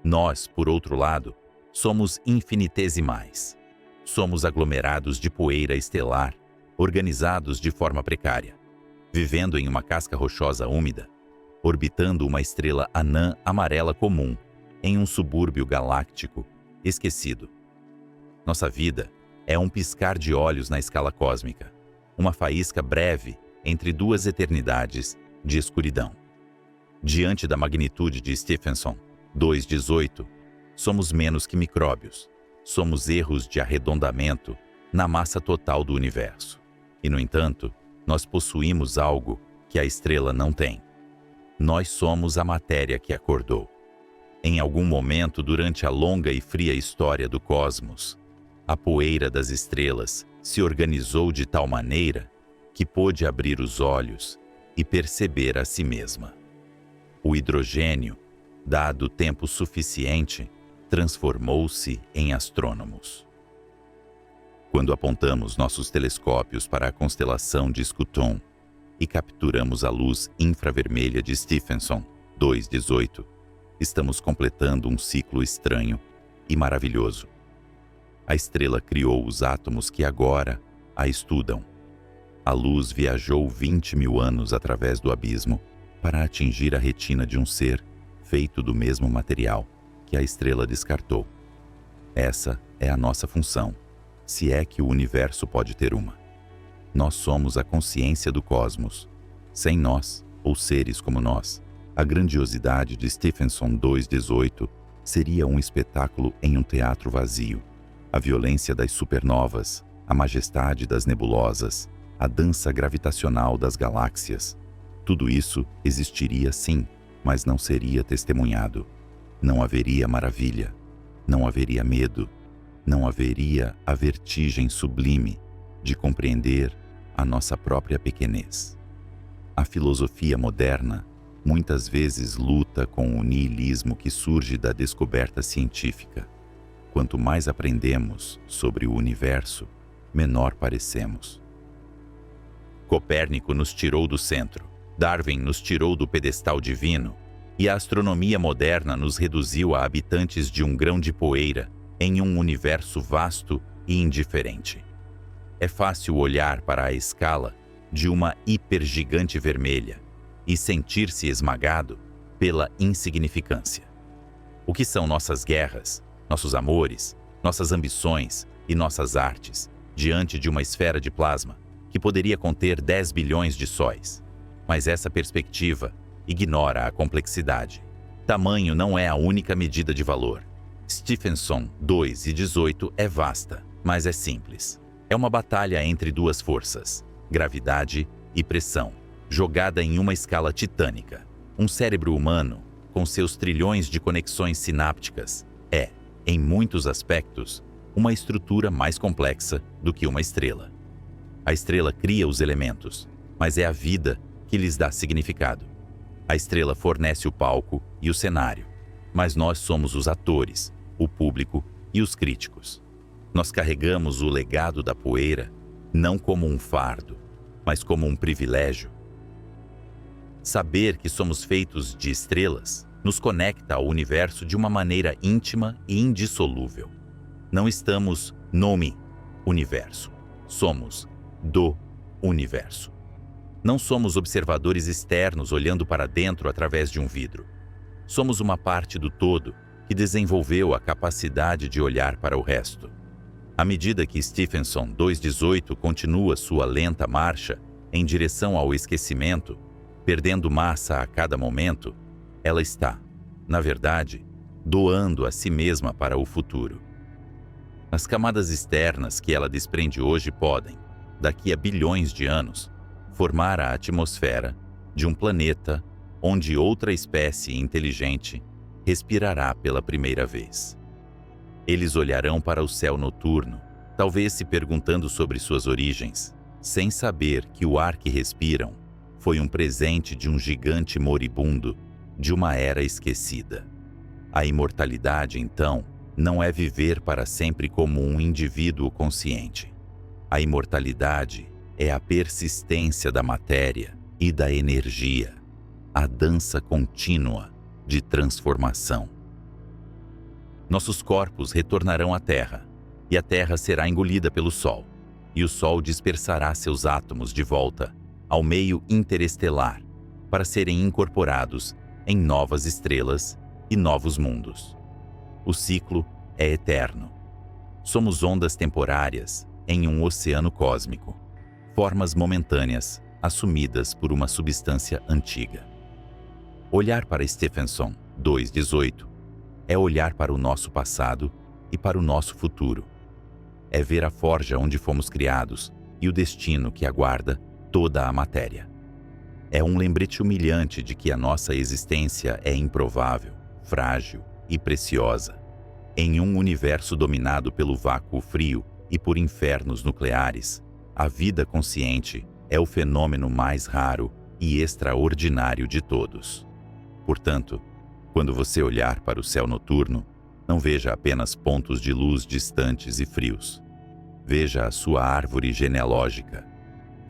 Nós, por outro lado, somos infinitesimais. Somos aglomerados de poeira estelar, organizados de forma precária, vivendo em uma casca rochosa úmida, orbitando uma estrela anã amarela comum, em um subúrbio galáctico esquecido. Nossa vida é um piscar de olhos na escala cósmica, uma faísca breve entre duas eternidades de escuridão. Diante da magnitude de Stephenson 2:18, somos menos que micróbios, somos erros de arredondamento na massa total do universo. E, no entanto, nós possuímos algo que a estrela não tem. Nós somos a matéria que acordou. Em algum momento durante a longa e fria história do cosmos, a poeira das estrelas se organizou de tal maneira que pôde abrir os olhos e perceber a si mesma. O hidrogênio, dado tempo suficiente, transformou-se em astrônomos. Quando apontamos nossos telescópios para a constelação de Scuton e capturamos a luz infravermelha de Stephenson 2:18, estamos completando um ciclo estranho e maravilhoso. A estrela criou os átomos que agora a estudam. A luz viajou 20.000 anos através do abismo para atingir a retina de um ser feito do mesmo material que a estrela descartou. Essa é a nossa função, se é que o universo pode ter uma. Nós somos a consciência do cosmos. Sem nós, ou seres como nós, a grandiosidade de Stephenson 2:18 seria um espetáculo em um teatro vazio. A violência das supernovas, a majestade das nebulosas, a dança gravitacional das galáxias. Tudo isso existiria sim, mas não seria testemunhado. Não haveria maravilha, não haveria medo, não haveria a vertigem sublime de compreender a nossa própria pequenez. A filosofia moderna muitas vezes luta com o niilismo que surge da descoberta científica. Quanto mais aprendemos sobre o universo, menor parecemos. Copérnico nos tirou do centro, Darwin nos tirou do pedestal divino, e a astronomia moderna nos reduziu a habitantes de um grão de poeira em um universo vasto e indiferente. É fácil olhar para a escala de uma hipergigante vermelha e sentir-se esmagado pela insignificância. O que são nossas guerras, nossos amores, nossas ambições e nossas artes diante de uma esfera de plasma que poderia conter 10 bilhões de sóis? Mas essa perspectiva ignora a complexidade. Tamanho não é a única medida de valor. Stephenson 2:18 é vasta, mas é simples. É uma batalha entre duas forças, gravidade e pressão, jogada em uma escala titânica. Um cérebro humano, com seus trilhões de conexões sinápticas, é, em muitos aspectos, uma estrutura mais complexa do que uma estrela. A estrela cria os elementos, mas é a vida que lhes dá significado. A estrela fornece o palco e o cenário, mas nós somos os atores, o público e os críticos. Nós carregamos o legado da poeira não como um fardo, mas como um privilégio. Saber que somos feitos de estrelas nos conecta ao universo de uma maneira íntima e indissolúvel. Não estamos no universo, somos do universo. Não somos observadores externos olhando para dentro através de um vidro. Somos uma parte do todo que desenvolveu a capacidade de olhar para o resto. À medida que Stephenson 2:18 continua sua lenta marcha em direção ao esquecimento, perdendo massa a cada momento, ela está, na verdade, doando a si mesma para o futuro. As camadas externas que ela desprende hoje podem, daqui a bilhões de anos, formar a atmosfera de um planeta onde outra espécie inteligente respirará pela primeira vez. Eles olharão para o céu noturno, talvez se perguntando sobre suas origens, sem saber que o ar que respiram foi um presente de um gigante moribundo de uma era esquecida. A imortalidade, então, não é viver para sempre como um indivíduo consciente. A imortalidade é a persistência da matéria e da energia, a dança contínua de transformação. Nossos corpos retornarão à Terra, e a Terra será engolida pelo Sol, e o Sol dispersará seus átomos de volta ao meio interestelar para serem incorporados em novas estrelas e novos mundos. O ciclo é eterno. Somos ondas temporárias em um oceano cósmico, formas momentâneas assumidas por uma substância antiga. Olhar para Stephenson 2:18 é olhar para o nosso passado e para o nosso futuro. É ver a forja onde fomos criados e o destino que aguarda toda a matéria. É um lembrete humilhante de que a nossa existência é improvável, frágil e preciosa. Em um universo dominado pelo vácuo frio e por infernos nucleares, a vida consciente é o fenômeno mais raro e extraordinário de todos. Portanto, quando você olhar para o céu noturno, não veja apenas pontos de luz distantes e frios. Veja a sua árvore genealógica.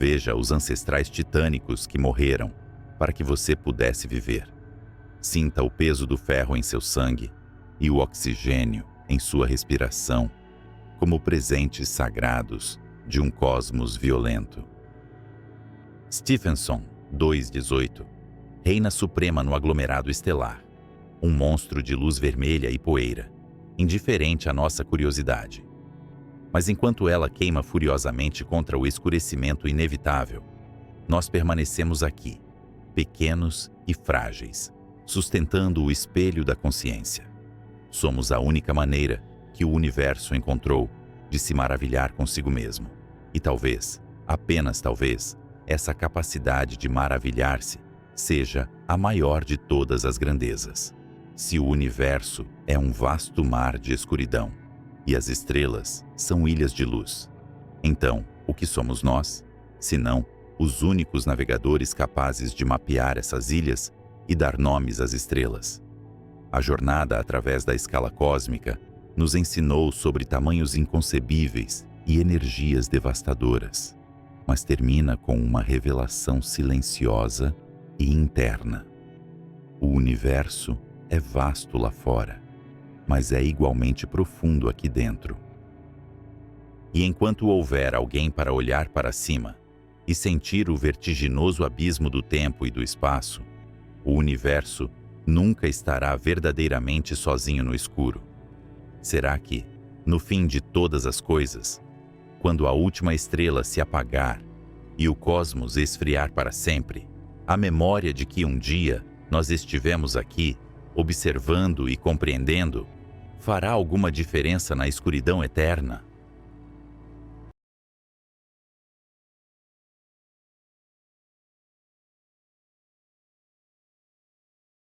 Veja os ancestrais titânicos que morreram para que você pudesse viver. Sinta o peso do ferro em seu sangue e o oxigênio em sua respiração. como presentes sagrados de um cosmos violento. Stephenson, 2:18, reina suprema no aglomerado estelar, um monstro de luz vermelha e poeira, indiferente à nossa curiosidade. Mas enquanto ela queima furiosamente contra o escurecimento inevitável, nós permanecemos aqui, pequenos e frágeis, sustentando o espelho da consciência. Somos a única maneira que o universo encontrou de se maravilhar consigo mesmo. E talvez, apenas talvez, essa capacidade de maravilhar-se seja a maior de todas as grandezas. Se o universo é um vasto mar de escuridão e as estrelas são ilhas de luz, então o que somos nós, senão os únicos navegadores capazes de mapear essas ilhas e dar nomes às estrelas? A jornada através da escala cósmica nos ensinou sobre tamanhos inconcebíveis e energias devastadoras, mas termina com uma revelação silenciosa e interna. O universo é vasto lá fora, mas é igualmente profundo aqui dentro. E enquanto houver alguém para olhar para cima e sentir o vertiginoso abismo do tempo e do espaço, o universo nunca estará verdadeiramente sozinho no escuro. Será que, no fim de todas as coisas, quando a última estrela se apagar e o cosmos esfriar para sempre, a memória de que um dia nós estivemos aqui, observando e compreendendo, fará alguma diferença na escuridão eterna?